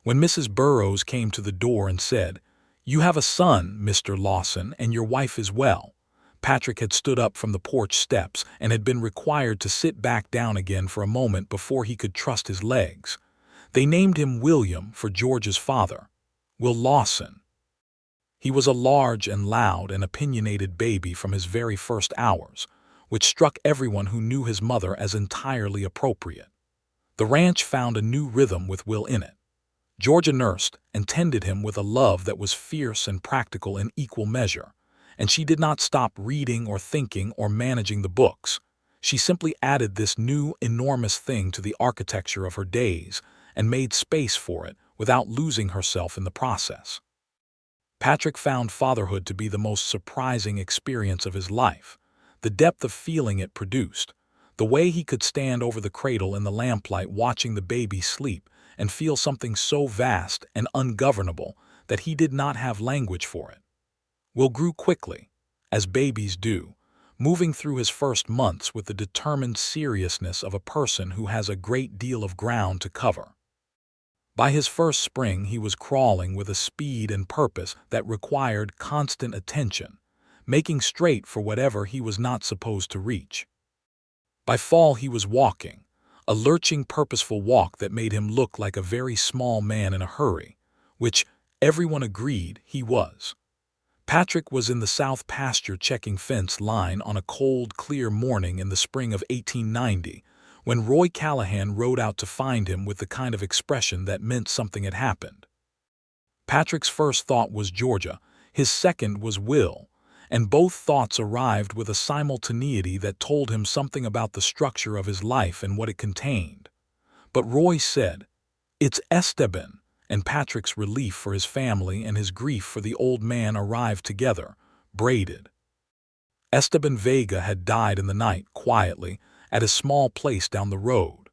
When Mrs. Burroughs came to the door and said, "You have a son, Mr. Lawson, and your wife is well," Patrick had stood up from the porch steps and had been required to sit back down again for a moment before he could trust his legs. They named him William for George's father, Will Lawson. He was a large and loud and opinionated baby from his very first hours, which struck everyone who knew his mother as entirely appropriate. The ranch found a new rhythm with Will in it. Georgia nursed and tended him with a love that was fierce and practical in equal measure, and she did not stop reading or thinking or managing the books. She simply added this new, enormous thing to the architecture of her days and made space for it without losing herself in the process. Patrick found fatherhood to be the most surprising experience of his life, the depth of feeling it produced, the way he could stand over the cradle in the lamplight watching the baby sleep and feel something so vast and ungovernable that he did not have language for it. Will grew quickly, as babies do, moving through his first months with the determined seriousness of a person who has a great deal of ground to cover. By his first spring, he was crawling with a speed and purpose that required constant attention, making straight for whatever he was not supposed to reach. By fall, he was walking, a lurching, purposeful walk that made him look like a very small man in a hurry, which everyone agreed he was. Patrick was in the south pasture checking fence line on a cold, clear morning in the spring of 1890, when Roy Callahan rode out to find him with the kind of expression that meant something had happened. Patrick's first thought was Georgia, his second was Will, and both thoughts arrived with a simultaneity that told him something about the structure of his life and what it contained. But Roy said, "It's Esteban," and Patrick's relief for his family and his grief for the old man arrived together, braided. Esteban Vega had died in the night, quietly, at his small place down the road.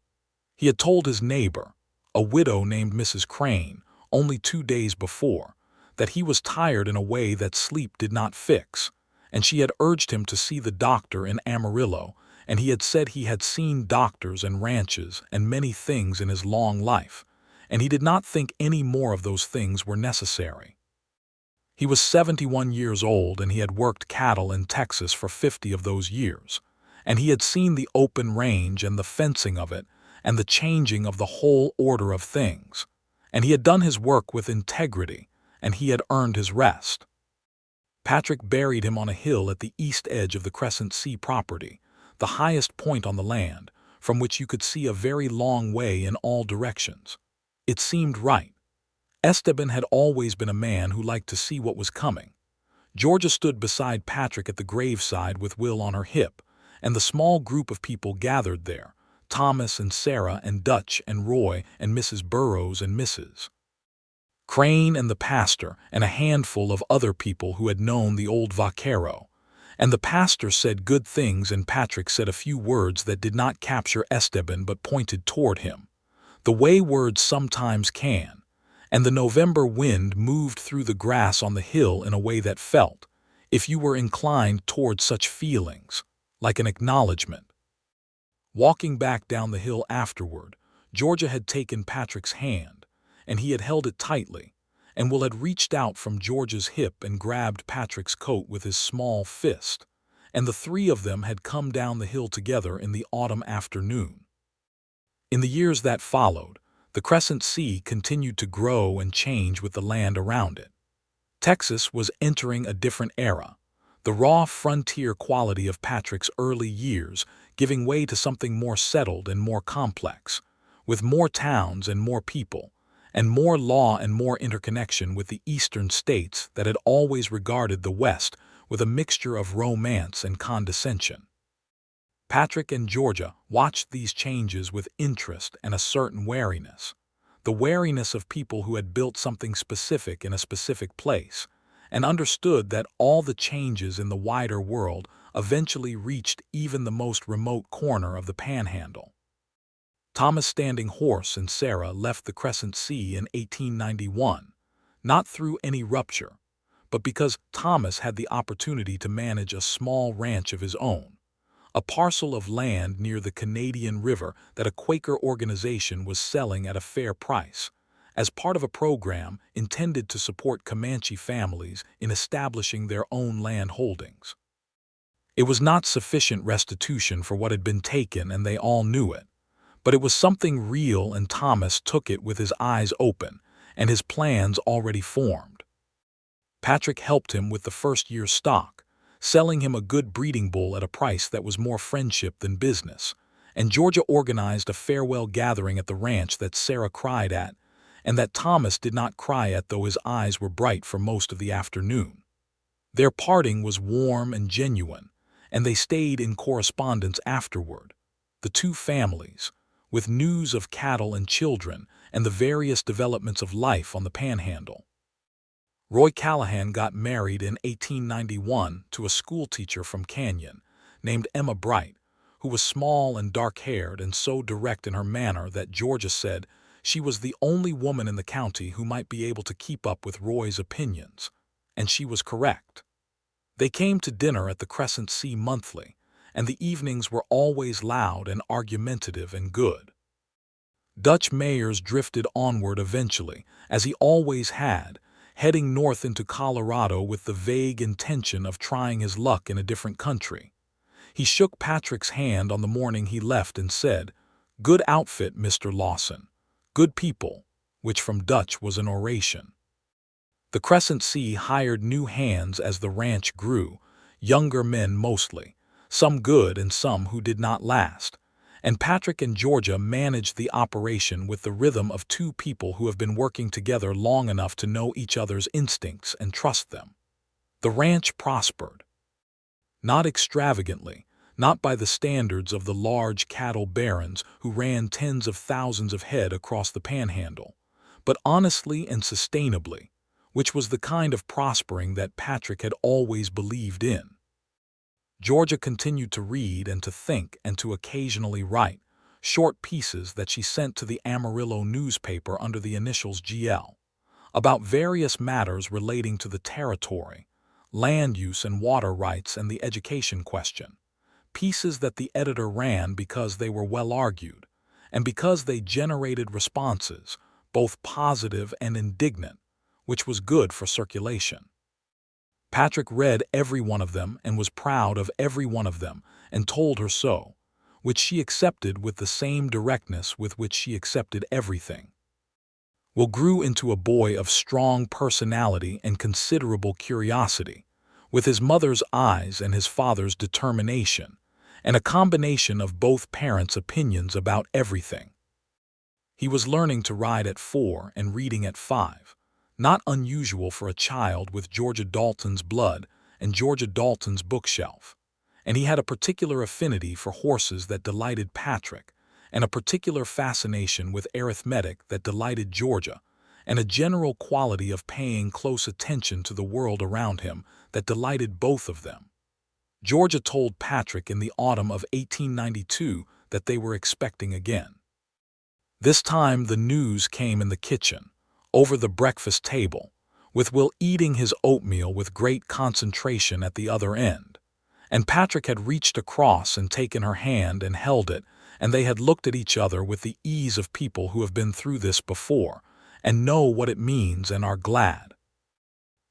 He had told his neighbor, a widow named Mrs. Crane, only 2 days before, that he was tired in a way that sleep did not fix, and she had urged him to see the doctor in Amarillo, and he had said he had seen doctors and ranches and many things in his long life, and he did not think any more of those things were necessary. He was 71 years old, and he had worked cattle in Texas for 50 of those years, and he had seen the open range and the fencing of it and the changing of the whole order of things, and he had done his work with integrity, and he had earned his rest. Patrick buried him on a hill at the east edge of the Crescent Sea property, the highest point on the land, from which you could see a very long way in all directions. It seemed right. Esteban had always been a man who liked to see what was coming. Georgia stood beside Patrick at the graveside with Will on her hip, and the small group of people gathered there, Thomas and Sarah and Dutch and Roy and Mrs. Burroughs and Mrs. Crane and the pastor and a handful of other people who had known the old vaquero. And the pastor said good things, and Patrick said a few words that did not capture Esteban but pointed toward him, the way words sometimes can, and the November wind moved through the grass on the hill in a way that felt, if you were inclined toward such feelings, like an acknowledgement. Walking back down the hill afterward, Georgia had taken Patrick's hand, and he had held it tightly, and Will had reached out from Georgia's hip and grabbed Patrick's coat with his small fist, and the three of them had come down the hill together in the autumn afternoon. In the years that followed, the Crescent Sea continued to grow and change with the land around it. Texas was entering a different era, the raw frontier quality of Patrick's early years giving way to something more settled and more complex, with more towns and more people, and more law and more interconnection with the eastern states that had always regarded the West with a mixture of romance and condescension. Patrick and Georgia watched these changes with interest and a certain wariness, the wariness of people who had built something specific in a specific place, and understood that all the changes in the wider world eventually reached even the most remote corner of the Panhandle. Thomas Standing Horse and Sarah left the Crescent Sea in 1891, not through any rupture, but because Thomas had the opportunity to manage a small ranch of his own, a parcel of land near the Canadian River that a Quaker organization was selling at a fair price, as part of a program intended to support Comanche families in establishing their own land holdings. It was not sufficient restitution for what had been taken, and they all knew it, but it was something real, and Thomas took it with his eyes open and his plans already formed. Patrick helped him with the first year's stock, selling him a good breeding bull at a price that was more friendship than business, and Georgia organized a farewell gathering at the ranch that Sarah cried at, and that Thomas did not cry at, though his eyes were bright for most of the afternoon. Their parting was warm and genuine, and they stayed in correspondence afterward, the two families, with news of cattle and children and the various developments of life on the Panhandle. Roy Callahan got married in 1891 to a schoolteacher from Canyon named Emma Bright, who was small and dark-haired and so direct in her manner that Georgia said she was the only woman in the county who might be able to keep up with Roy's opinions, and she was correct. They came to dinner at the Crescent Sea monthly, and the evenings were always loud and argumentative and good. Dutch Mayers drifted onward eventually, as he always had, heading north into Colorado with the vague intention of trying his luck in a different country. He shook Patrick's hand on the morning he left and said, "Good outfit, Mr. Lawson. Good people," which from Dutch was an oration. The Crescent Sea hired new hands as the ranch grew, younger men mostly, some good and some who did not last, and Patrick and Georgia managed the operation with the rhythm of two people who have been working together long enough to know each other's instincts and trust them. The ranch prospered. Not extravagantly, not by the standards of the large cattle barons who ran tens of thousands of head across the Panhandle, but honestly and sustainably, which was the kind of prospering that Patrick had always believed in. Georgia continued to read and to think and to occasionally write, short pieces that she sent to the Amarillo newspaper under the initials GL, about various matters relating to the territory, land use and water rights and the education question, pieces that the editor ran because they were well argued, and because they generated responses, both positive and indignant, which was good for circulation. Patrick read every one of them and was proud of every one of them and told her so, which she accepted with the same directness with which she accepted everything. Will grew into a boy of strong personality and considerable curiosity, with his mother's eyes and his father's determination, and a combination of both parents' opinions about everything. He was learning to ride at 4 and reading at 5. Not unusual for a child with Georgia Dalton's blood and Georgia Dalton's bookshelf, and he had a particular affinity for horses that delighted Patrick, and a particular fascination with arithmetic that delighted Georgia, and a general quality of paying close attention to the world around him that delighted both of them. Georgia told Patrick in the autumn of 1892 that they were expecting again. This time the news came in the kitchen, over the breakfast table, with Will eating his oatmeal with great concentration at the other end, and Patrick had reached across and taken her hand and held it, and they had looked at each other with the ease of people who have been through this before and know what it means and are glad.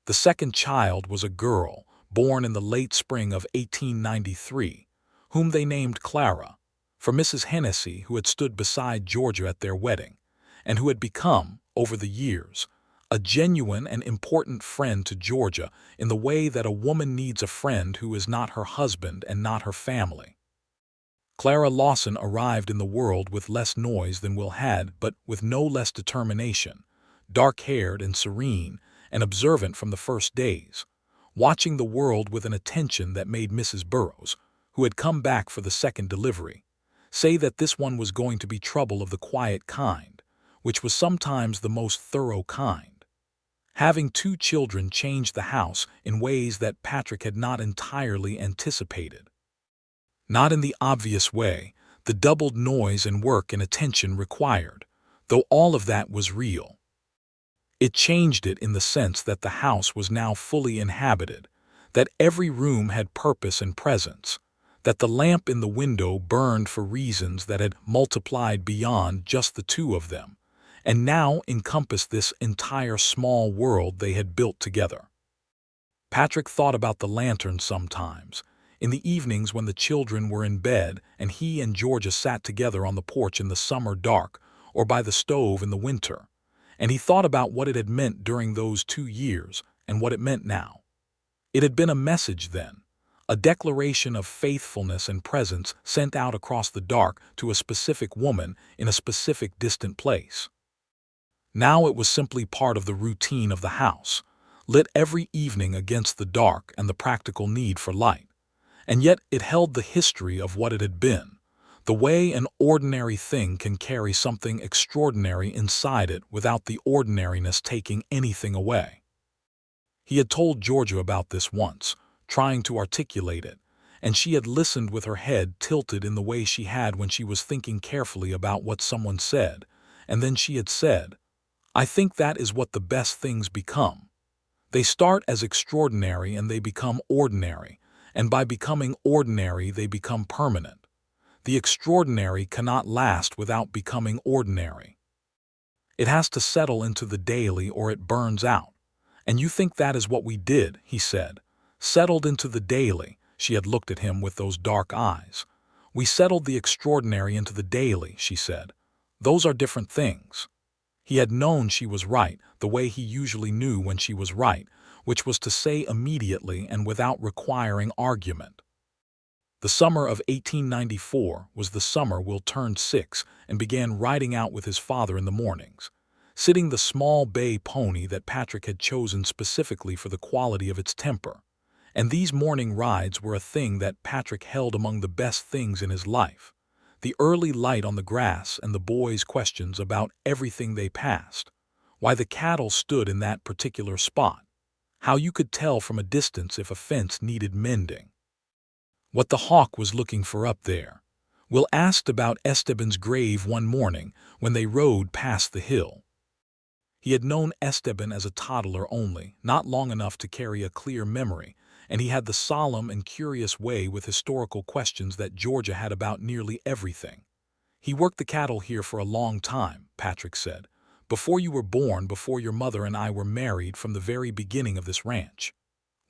The second child was a girl, born in the late spring of 1893, whom they named Clara, for Mrs. Hennessy, who had stood beside Georgia at their wedding, and who had become, over the years, a genuine and important friend to Georgia in the way that a woman needs a friend who is not her husband and not her family. Clara Lawson arrived in the world with less noise than Will had, but with no less determination, dark-haired and serene and observant from the first days, watching the world with an attention that made Mrs. Burroughs, who had come back for the second delivery, say that this one was going to be trouble of the quiet kind, which was sometimes the most thorough kind. Having two children changed the house in ways that Patrick had not entirely anticipated. Not in the obvious way, the doubled noise and work and attention required, though all of that was real. It changed it in the sense that the house was now fully inhabited, that every room had purpose and presence, that the lamp in the window burned for reasons that had multiplied beyond just the two of them, and now encompassed this entire small world they had built together. Patrick thought about the lantern sometimes, in the evenings when the children were in bed and he and Georgia sat together on the porch in the summer dark or by the stove in the winter, and he thought about what it had meant during those 2 years and what it meant now. It had been a message then, a declaration of faithfulness and presence sent out across the dark to a specific woman in a specific distant place. Now it was simply part of the routine of the house, lit every evening against the dark and the practical need for light. And yet it held the history of what it had been, the way an ordinary thing can carry something extraordinary inside it without the ordinariness taking anything away. He had told Georgia about this once, trying to articulate it, and she had listened with her head tilted in the way she had when she was thinking carefully about what someone said, and then she had said, "I think that is what the best things become. They start as extraordinary and they become ordinary, and by becoming ordinary they become permanent. The extraordinary cannot last without becoming ordinary. It has to settle into the daily or it burns out. And you think that is what we did, he said. Settled into the daily. She had looked at him with those dark eyes. We settled the extraordinary into the daily, she said. Those are different things. He had known she was right, the way he usually knew when she was right, which was to say immediately and without requiring argument. The summer of 1894 was the summer Will turned 6 and began riding out with his father in the mornings, sitting the small bay pony that Patrick had chosen specifically for the quality of its temper. And these morning rides were a thing that Patrick held among the best things in his life. The early light on the grass and the boys' questions about everything they passed. Why the cattle stood in that particular spot. How you could tell from a distance if a fence needed mending. What the hawk was looking for up there. Will asked about Esteban's grave one morning when they rode past the hill. He had known Esteban as a toddler only, not long enough to carry a clear memory, and he had the solemn and curious way with historical questions that Georgia had about nearly everything. He worked the cattle here for a long time, Patrick said, before you were born, before your mother and I were married, from the very beginning of this ranch.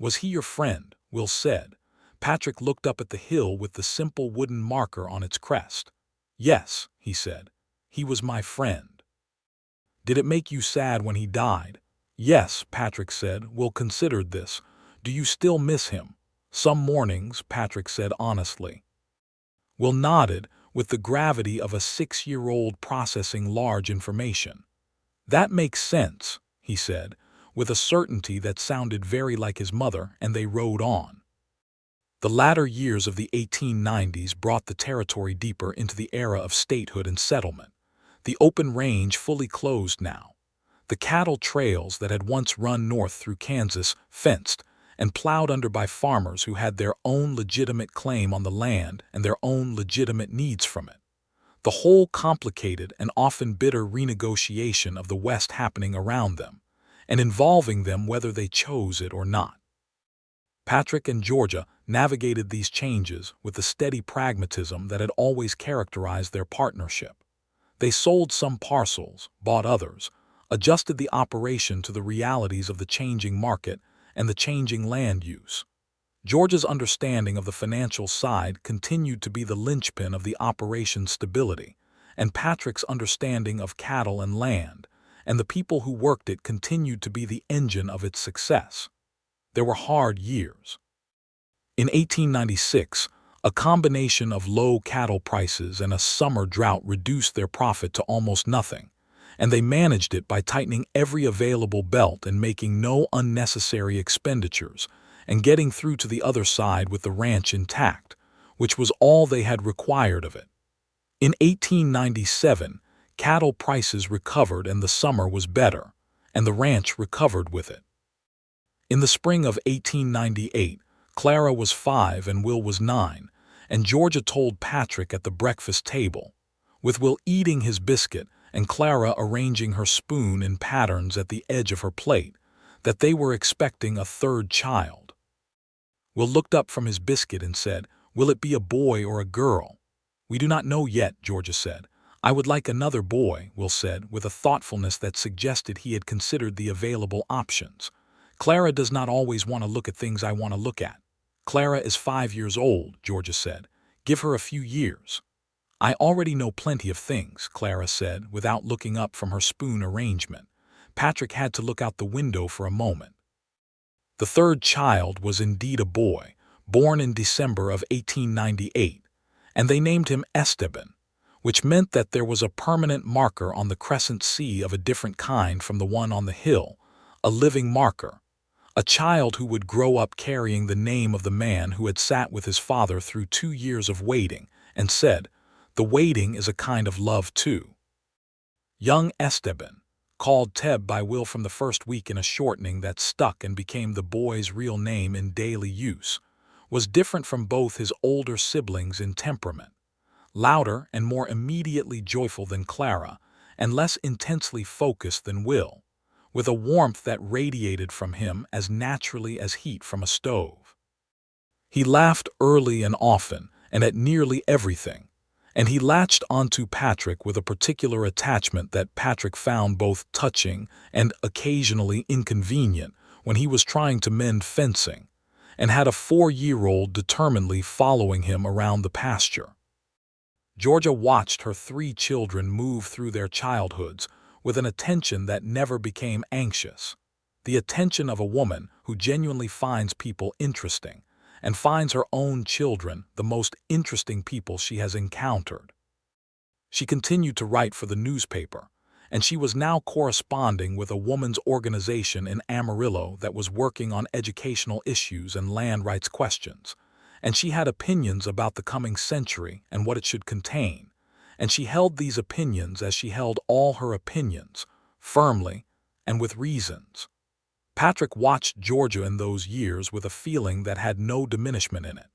Was he your friend? Will said. Patrick looked up at the hill with the simple wooden marker on its crest. Yes, he said. He was my friend. Did it make you sad when he died? Yes, Patrick said. Will considered this. Do you still miss him? Some mornings, Patrick said honestly. Will nodded, with the gravity of a 6-year-old processing large information. That makes sense, he said, with a certainty that sounded very like his mother, and they rode on. The latter years of the 1890s brought the territory deeper into the era of statehood and settlement. The open range fully closed now. The cattle trails that had once run north through Kansas, fenced, and plowed under by farmers who had their own legitimate claim on the land and their own legitimate needs from it. The whole complicated and often bitter renegotiation of the West happening around them, and involving them whether they chose it or not. Patrick and Georgia navigated these changes with the steady pragmatism that had always characterized their partnership. They sold some parcels, bought others, adjusted the operation to the realities of the changing market and the changing land use. Georgia's understanding of the financial side continued to be the linchpin of the operation's stability, and Patrick's understanding of cattle and land, and the people who worked it continued to be the engine of its success. There were hard years. In 1896, a combination of low cattle prices and a summer drought reduced their profit to almost nothing, and they managed it by tightening every available belt and making no unnecessary expenditures, and getting through to the other side with the ranch intact, which was all they had required of it. In 1897, cattle prices recovered and the summer was better, and the ranch recovered with it. In the spring of 1898, Clara was 5 and Will was 9, and Georgia told Patrick at the breakfast table, with Will eating his biscuit and Clara arranging her spoon in patterns at the edge of her plate, that they were expecting a third child. Will looked up from his biscuit and said, "Will it be a boy or a girl?" "We do not know yet," Georgia said. "I would like another boy," Will said, with a thoughtfulness that suggested he had considered the available options. "Clara does not always want to look at things I want to look at." "Clara is 5 years old," Georgia said. "Give her a few years." "I already know plenty of things," Clara said, without looking up from her spoon arrangement. Patrick had to look out the window for a moment. The third child was indeed a boy, born in December of 1898, and they named him Esteban, which meant that there was a permanent marker on the crescent sea of a different kind from the one on the hill, a living marker, a child who would grow up carrying the name of the man who had sat with his father through 2 years of waiting and said, "The waiting is a kind of love too." Young Esteban, called Teb by Will from the first week in a shortening that stuck and became the boy's real name in daily use, was different from both his older siblings in temperament, louder and more immediately joyful than Clara, and less intensely focused than Will, with a warmth that radiated from him as naturally as heat from a stove. He laughed early and often, and at nearly everything, and he latched onto Patrick with a particular attachment that Patrick found both touching and occasionally inconvenient when he was trying to mend fencing, and had a 4-year-old determinedly following him around the pasture. Georgia watched her 3 children move through their childhoods with an attention that never became anxious, the attention of a woman who genuinely finds people interesting and finds her own children the most interesting people she has encountered. She continued to write for the newspaper, and she was now corresponding with a woman's organization in Amarillo that was working on educational issues and land rights questions, and she had opinions about the coming century and what it should contain, and she held these opinions as she held all her opinions, firmly and with reasons. Patrick watched Georgia in those years with a feeling that had no diminishment in it.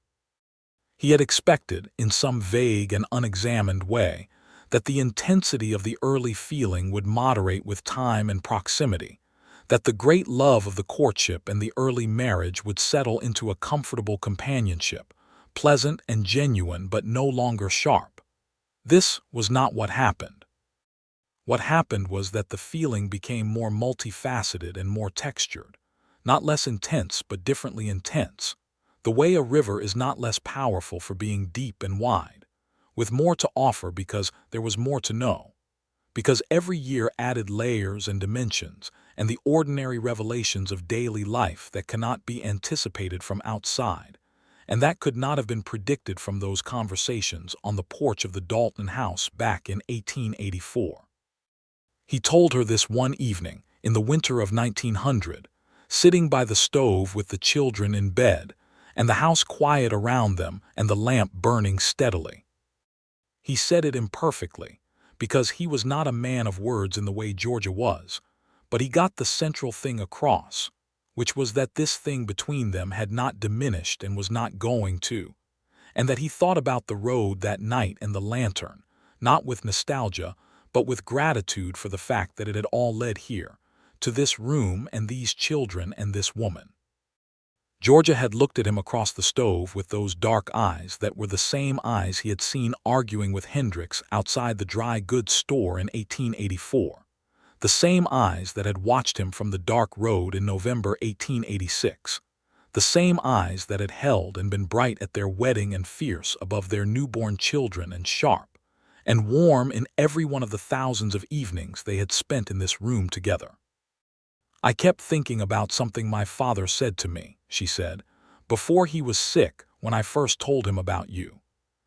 He had expected, in some vague and unexamined way, that the intensity of the early feeling would moderate with time and proximity, that the great love of the courtship and the early marriage would settle into a comfortable companionship, pleasant and genuine but no longer sharp. This was not what happened. What happened was that the feeling became more multifaceted and more textured, not less intense but differently intense, the way a river is not less powerful for being deep and wide, with more to offer because there was more to know, because every year added layers and dimensions and the ordinary revelations of daily life that cannot be anticipated from outside, and that could not have been predicted from those conversations on the porch of the Dalton house back in 1884. He told her this one evening, in the winter of 1900, sitting by the stove with the children in bed, and the house quiet around them and the lamp burning steadily. He said it imperfectly, because he was not a man of words in the way Georgia was, but he got the central thing across, which was that this thing between them had not diminished and was not going to, and that he thought about the road that night and the lantern, not with nostalgia, but with gratitude for the fact that it had all led here, to this room and these children and this woman. Georgia had looked at him across the stove with those dark eyes that were the same eyes he had seen arguing with Hendricks outside the dry goods store in 1884, the same eyes that had watched him from the dark road in November 1886, the same eyes that had held and been bright at their wedding and fierce above their newborn children and sharp and warm in every one of the thousands of evenings they had spent in this room together. "I kept thinking about something my father said to me," she said, "before he was sick when I first told him about you.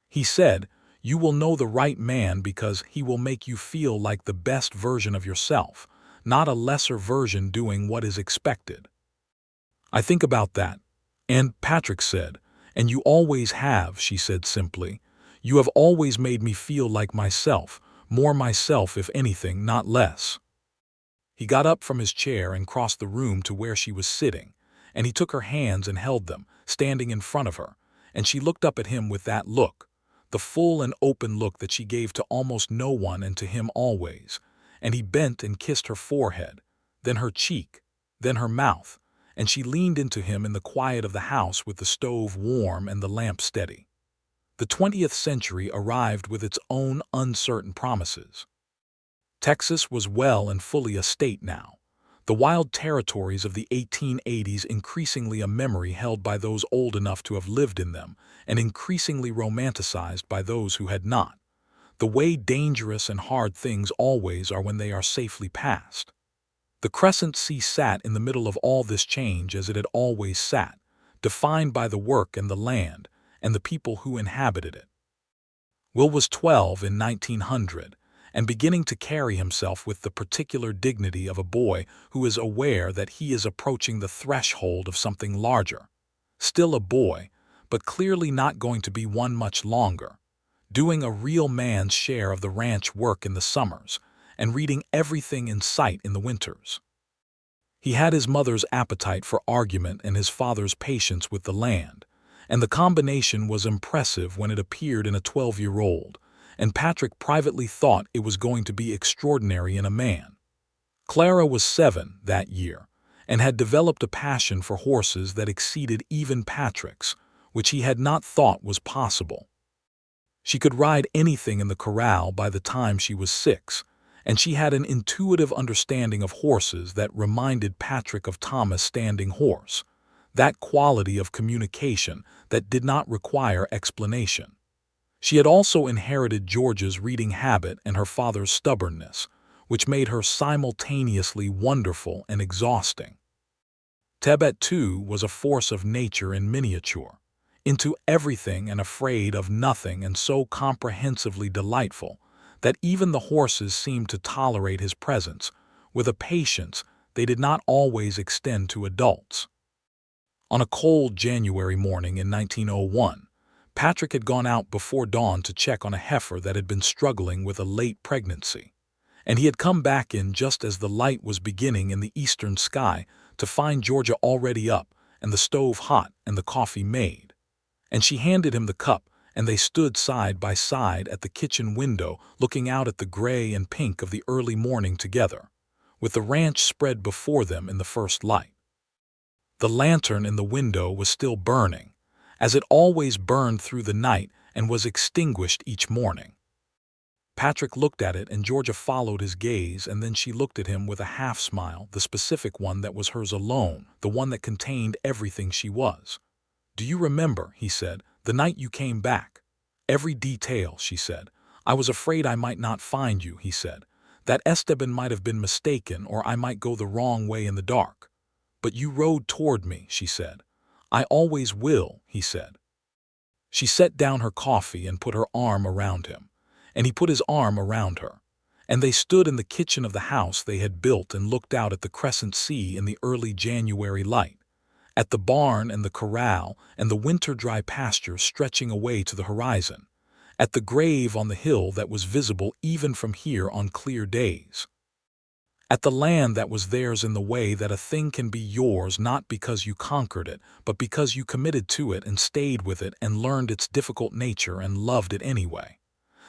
He said, 'You will know the right man because he will make you feel like the best version of yourself, not a lesser version doing what is expected.' I think about that." And Patrick said, "And you always have," she said simply. "You have always made me feel like myself, more myself if anything, not less." He got up from his chair and crossed the room to where she was sitting, and he took her hands and held them, standing in front of her, and she looked up at him with that look, the full and open look that she gave to almost no one and to him always, and he bent and kissed her forehead, then her cheek, then her mouth, and she leaned into him in the quiet of the house with the stove warm and the lamp steady. The 20th century arrived with its own uncertain promises. Texas was well and fully a state now, the wild territories of the 1880s increasingly a memory held by those old enough to have lived in them and increasingly romanticized by those who had not, the way dangerous and hard things always are when they are safely past. The Crescent Sea sat in the middle of all this change as it had always sat, defined by the work and the land, and the people who inhabited it. Will was 12 in 1900, and beginning to carry himself with the particular dignity of a boy who is aware that he is approaching the threshold of something larger. Still a boy, but clearly not going to be one much longer, doing a real man's share of the ranch work in the summers, and reading everything in sight in the winters. He had his mother's appetite for argument and his father's patience with the land, and the combination was impressive when it appeared in a 12-year-old, and Patrick privately thought it was going to be extraordinary in a man. Clara was 7 that year, and had developed a passion for horses that exceeded even Patrick's, which he had not thought was possible. She could ride anything in the corral by the time she was 6, and she had an intuitive understanding of horses that reminded Patrick of Thomas' Standing Horse, that quality of communication that did not require explanation. She had also inherited Georgia's reading habit and her father's stubbornness, which made her simultaneously wonderful and exhausting. Tebet, too, was a force of nature in miniature, into everything and afraid of nothing, and so comprehensively delightful that even the horses seemed to tolerate his presence with a patience they did not always extend to adults. On a cold January morning in 1901, Patrick had gone out before dawn to check on a heifer that had been struggling with a late pregnancy, and he had come back in just as the light was beginning in the eastern sky to find Georgia already up and the stove hot and the coffee made. And she handed him the cup, and they stood side by side at the kitchen window looking out at the gray and pink of the early morning together, with the ranch spread before them in the first light. The lantern in the window was still burning, as it always burned through the night and was extinguished each morning. Patrick looked at it, and Georgia followed his gaze, and then she looked at him with a half-smile, the specific one that was hers alone, the one that contained everything she was. "Do you remember," he said, "the night you came back?" "Every detail," she said. "I was afraid I might not find you," he said. "That Esteban might have been mistaken, or I might go the wrong way in the dark. But you rode toward me," she said. "I always will," he said. She set down her coffee and put her arm around him, and he put his arm around her, and they stood in the kitchen of the house they had built and looked out at the crescent sea in the early January light, at the barn and the corral and the winter-dry pasture stretching away to the horizon, at the grave on the hill that was visible even from here on clear days, at the land that was theirs in the way that a thing can be yours not because you conquered it, but because you committed to it and stayed with it and learned its difficult nature and loved it anyway.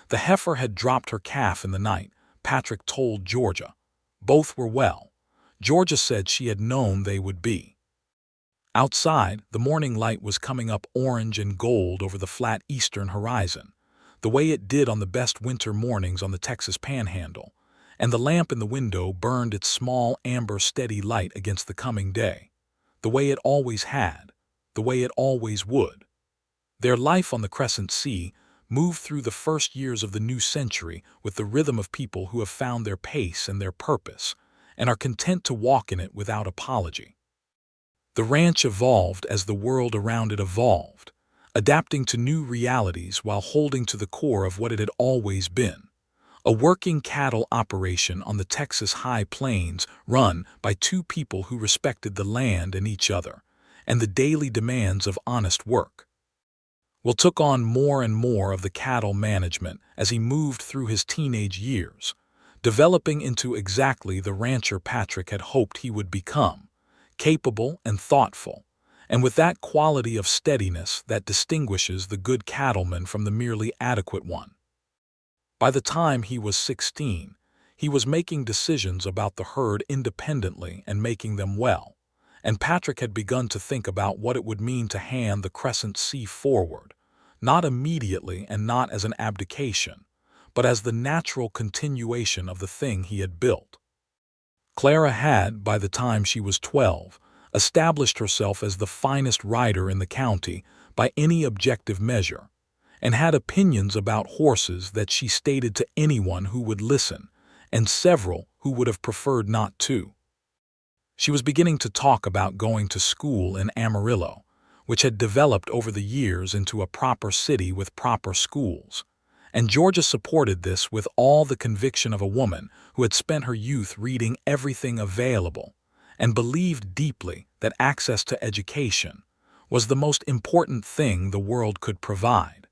The heifer had dropped her calf in the night, Patrick told Georgia. Both were well. Georgia said she had known they would be. Outside, the morning light was coming up orange and gold over the flat eastern horizon, the way it did on the best winter mornings on the Texas Panhandle, and the lamp in the window burned its small amber steady light against the coming day, the way it always had, the way it always would. Their life on the Crescent Sea moved through the first years of the new century with the rhythm of people who have found their pace and their purpose, and are content to walk in it without apology. The ranch evolved as the world around it evolved, adapting to new realities while holding to the core of what it had always been, a working cattle operation on the Texas high plains run by two people who respected the land and each other, and the daily demands of honest work. Will took on more and more of the cattle management as he moved through his teenage years, developing into exactly the rancher Patrick had hoped he would become, capable and thoughtful, and with that quality of steadiness that distinguishes the good cattleman from the merely adequate one. By the time he was 16, he was making decisions about the herd independently and making them well, and Patrick had begun to think about what it would mean to hand the Crescent Sea forward, not immediately and not as an abdication, but as the natural continuation of the thing he had built. Clara had, by the time she was 12, established herself as the finest rider in the county by any objective measure, and had opinions about horses that she stated to anyone who would listen, and several who would have preferred not to. She was beginning to talk about going to school in Amarillo, which had developed over the years into a proper city with proper schools, and Georgia supported this with all the conviction of a woman who had spent her youth reading everything available and believed deeply that access to education was the most important thing the world could provide.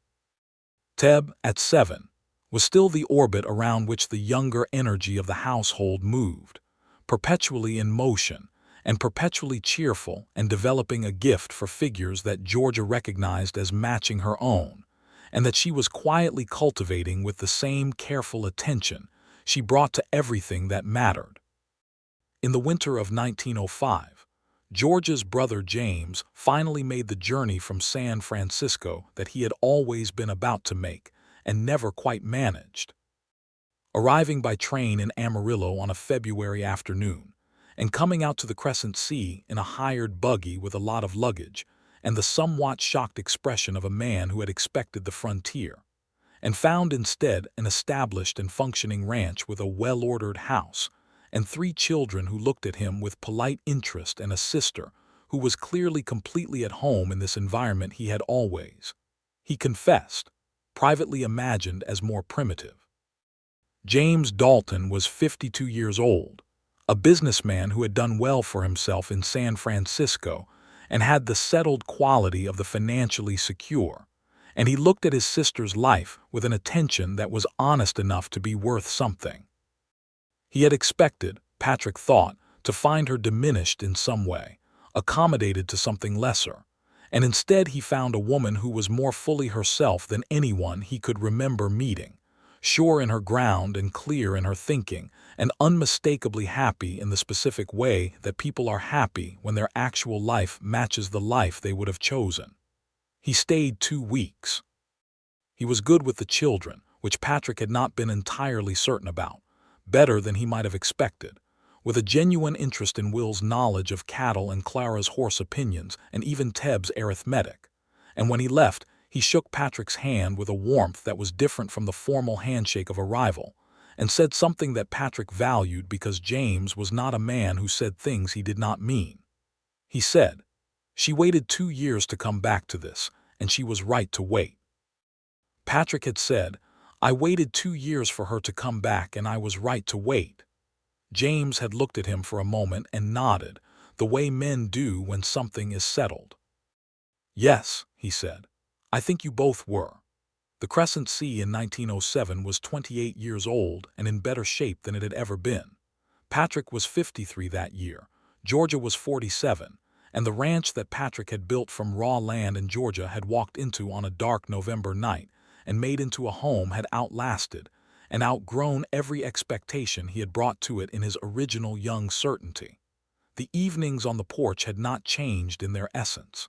Teb, at 7, was still the orbit around which the younger energy of the household moved, perpetually in motion and perpetually cheerful and developing a gift for figures that Georgia recognized as matching her own, and that she was quietly cultivating with the same careful attention she brought to everything that mattered. In the winter of 1905, Georgia's brother James finally made the journey from San Francisco that he had always been about to make, and never quite managed. Arriving by train in Amarillo on a February afternoon, and coming out to the Crescent Sea in a hired buggy with a lot of luggage, and the somewhat shocked expression of a man who had expected the frontier, and found instead an established and functioning ranch with a well-ordered house, and 3 children who looked at him with polite interest, and a sister who was clearly completely at home in this environment he had always, he confessed, privately imagined as more primitive. James Dalton was 52 years old, a businessman who had done well for himself in San Francisco and had the settled quality of the financially secure, and he looked at his sister's life with an attention that was honest enough to be worth something. He had expected, Patrick thought, to find her diminished in some way, accommodated to something lesser, and instead he found a woman who was more fully herself than anyone he could remember meeting, sure in her ground and clear in her thinking, and unmistakably happy in the specific way that people are happy when their actual life matches the life they would have chosen. He stayed 2 weeks. He was good with the children, which Patrick had not been entirely certain about, better than he might have expected, with a genuine interest in Will's knowledge of cattle and Clara's horse opinions and even Teb's arithmetic, and when he left, he shook Patrick's hand with a warmth that was different from the formal handshake of arrival, and said something that Patrick valued because James was not a man who said things he did not mean. He said, "She waited 2 years to come back to this, and she was right to wait." Patrick had said, "I waited 2 years for her to come back and I was right to wait." James had looked at him for a moment and nodded, the way men do when something is settled. "Yes," he said, "I think you both were." The Crescent Sea in 1907 was 28 years old and in better shape than it had ever been. Patrick was 53 that year, Georgia was 47, and the ranch that Patrick had built from raw land in Georgia had walked into on a dark November night and made into a home had outlasted and outgrown every expectation he had brought to it in his original young certainty. The evenings on the porch had not changed in their essence.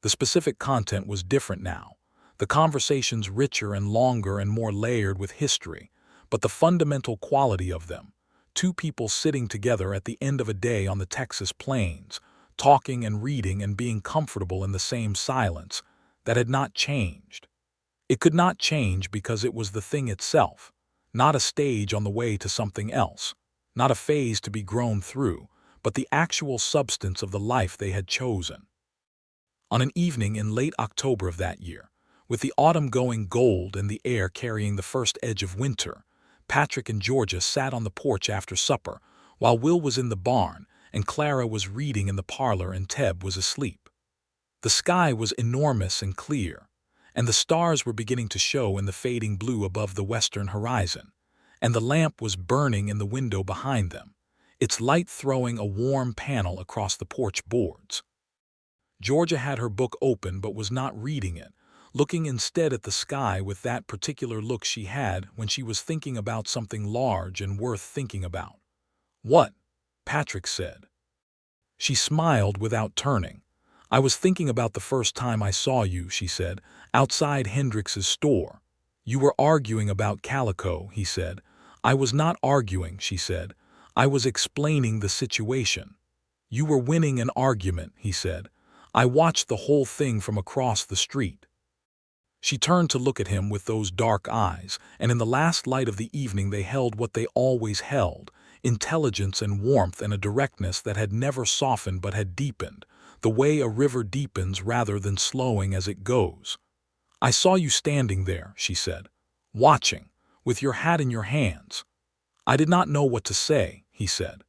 The specific content was different now, the conversations richer and longer and more layered with history, but the fundamental quality of them, 2 people sitting together at the end of a day on the Texas plains, talking and reading and being comfortable in the same silence, that had not changed. It could not change because it was the thing itself, not a stage on the way to something else, not a phase to be grown through, but the actual substance of the life they had chosen. On an evening in late October of that year, with the autumn going gold and the air carrying the first edge of winter, Patrick and Georgia sat on the porch after supper, while Will was in the barn and Clara was reading in the parlor and Teb was asleep. The sky was enormous and clear, and the stars were beginning to show in the fading blue above the western horizon, and the lamp was burning in the window behind them, its light throwing a warm panel across the porch boards. Georgia had her book open but was not reading it, looking instead at the sky with that particular look she had when she was thinking about something large and worth thinking about. "What?" Patrick said. She smiled without turning. "I was thinking about the first time I saw you," she said, "outside Hendrix's store. You were arguing about calico," he said. "I was not arguing," she said. "I was explaining the situation." "You were winning an argument," he said. "I watched the whole thing from across the street." She turned to look at him with those dark eyes, and in the last light of the evening they held what they always held, intelligence and warmth and a directness that had never softened but had deepened, the way a river deepens rather than slowing as it goes. "I saw you standing there," she said, "watching, with your hat in your hands." "I did not know what to say," he said.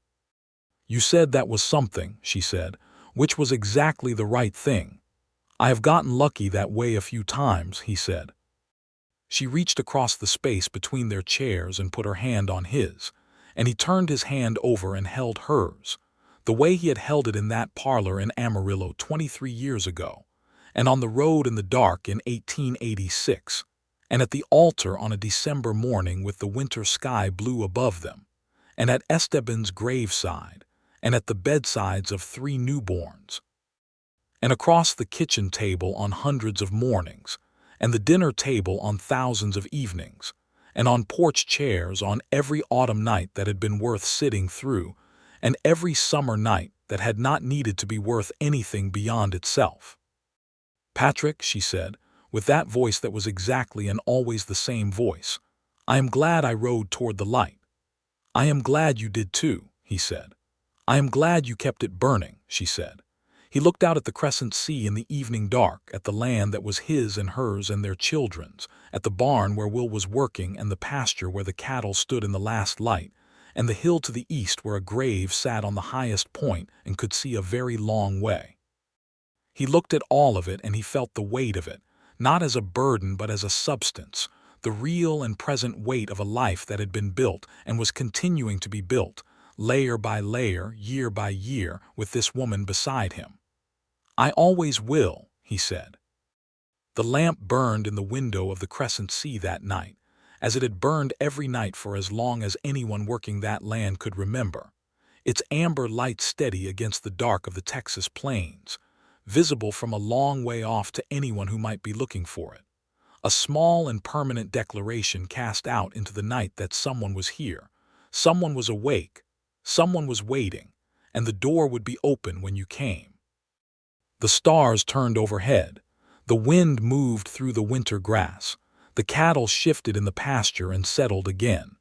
"You said that was something," she said, "which was exactly the right thing. I have gotten lucky that way a few times," he said. She reached across the space between their chairs and put her hand on his, and he turned his hand over and held hers, the way he had held it in that parlor in Amarillo 23 years ago, and on the road in the dark in 1886, and at the altar on a December morning with the winter sky blue above them, and at Esteban's graveside, and at the bedsides of 3 newborns, and across the kitchen table on hundreds of mornings, and the dinner table on thousands of evenings, and on porch chairs on every autumn night that had been worth sitting through, and every summer night that had not needed to be worth anything beyond itself. "Patrick," she said, with that voice that was exactly and always the same voice, "I am glad I rode toward the light." "I am glad you did too," he said. "I am glad you kept it burning," she said. He looked out at the crescent sea in the evening dark, at the land that was his and hers and their children's, at the barn where Will was working and the pasture where the cattle stood in the last light, and the hill to the east where a grave sat on the highest point and could see a very long way. He looked at all of it and he felt the weight of it, not as a burden but as a substance, the real and present weight of a life that had been built and was continuing to be built, layer by layer, year by year, with this woman beside him. "I always will," he said. The lamp burned in the window of the crescent sea that night, as it had burned every night for as long as anyone working that land could remember, its amber light steady against the dark of the Texas plains, visible from a long way off to anyone who might be looking for it. A small and permanent declaration cast out into the night that someone was here, someone was awake, someone was waiting, and the door would be open when you came. The stars turned overhead, the wind moved through the winter grass, the cattle shifted in the pasture and settled again.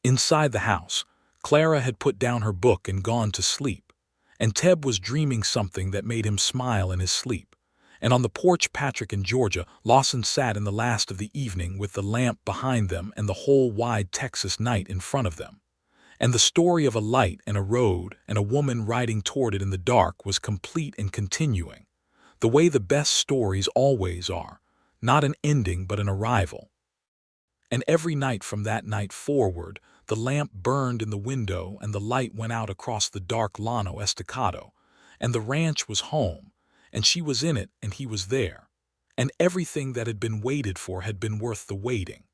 Inside the house, Clara had put down her book and gone to sleep, and Teb was dreaming something that made him smile in his sleep. And on the porch Patrick and Georgia, Lawson sat in the last of the evening with the lamp behind them and the whole wide Texas night in front of them. And the story of a light and a road and a woman riding toward it in the dark was complete and continuing, the way the best stories always are, not an ending but an arrival. And every night from that night forward, the lamp burned in the window and the light went out across the dark Llano Estacado, and the ranch was home, and she was in it and he was there, and everything that had been waited for had been worth the waiting.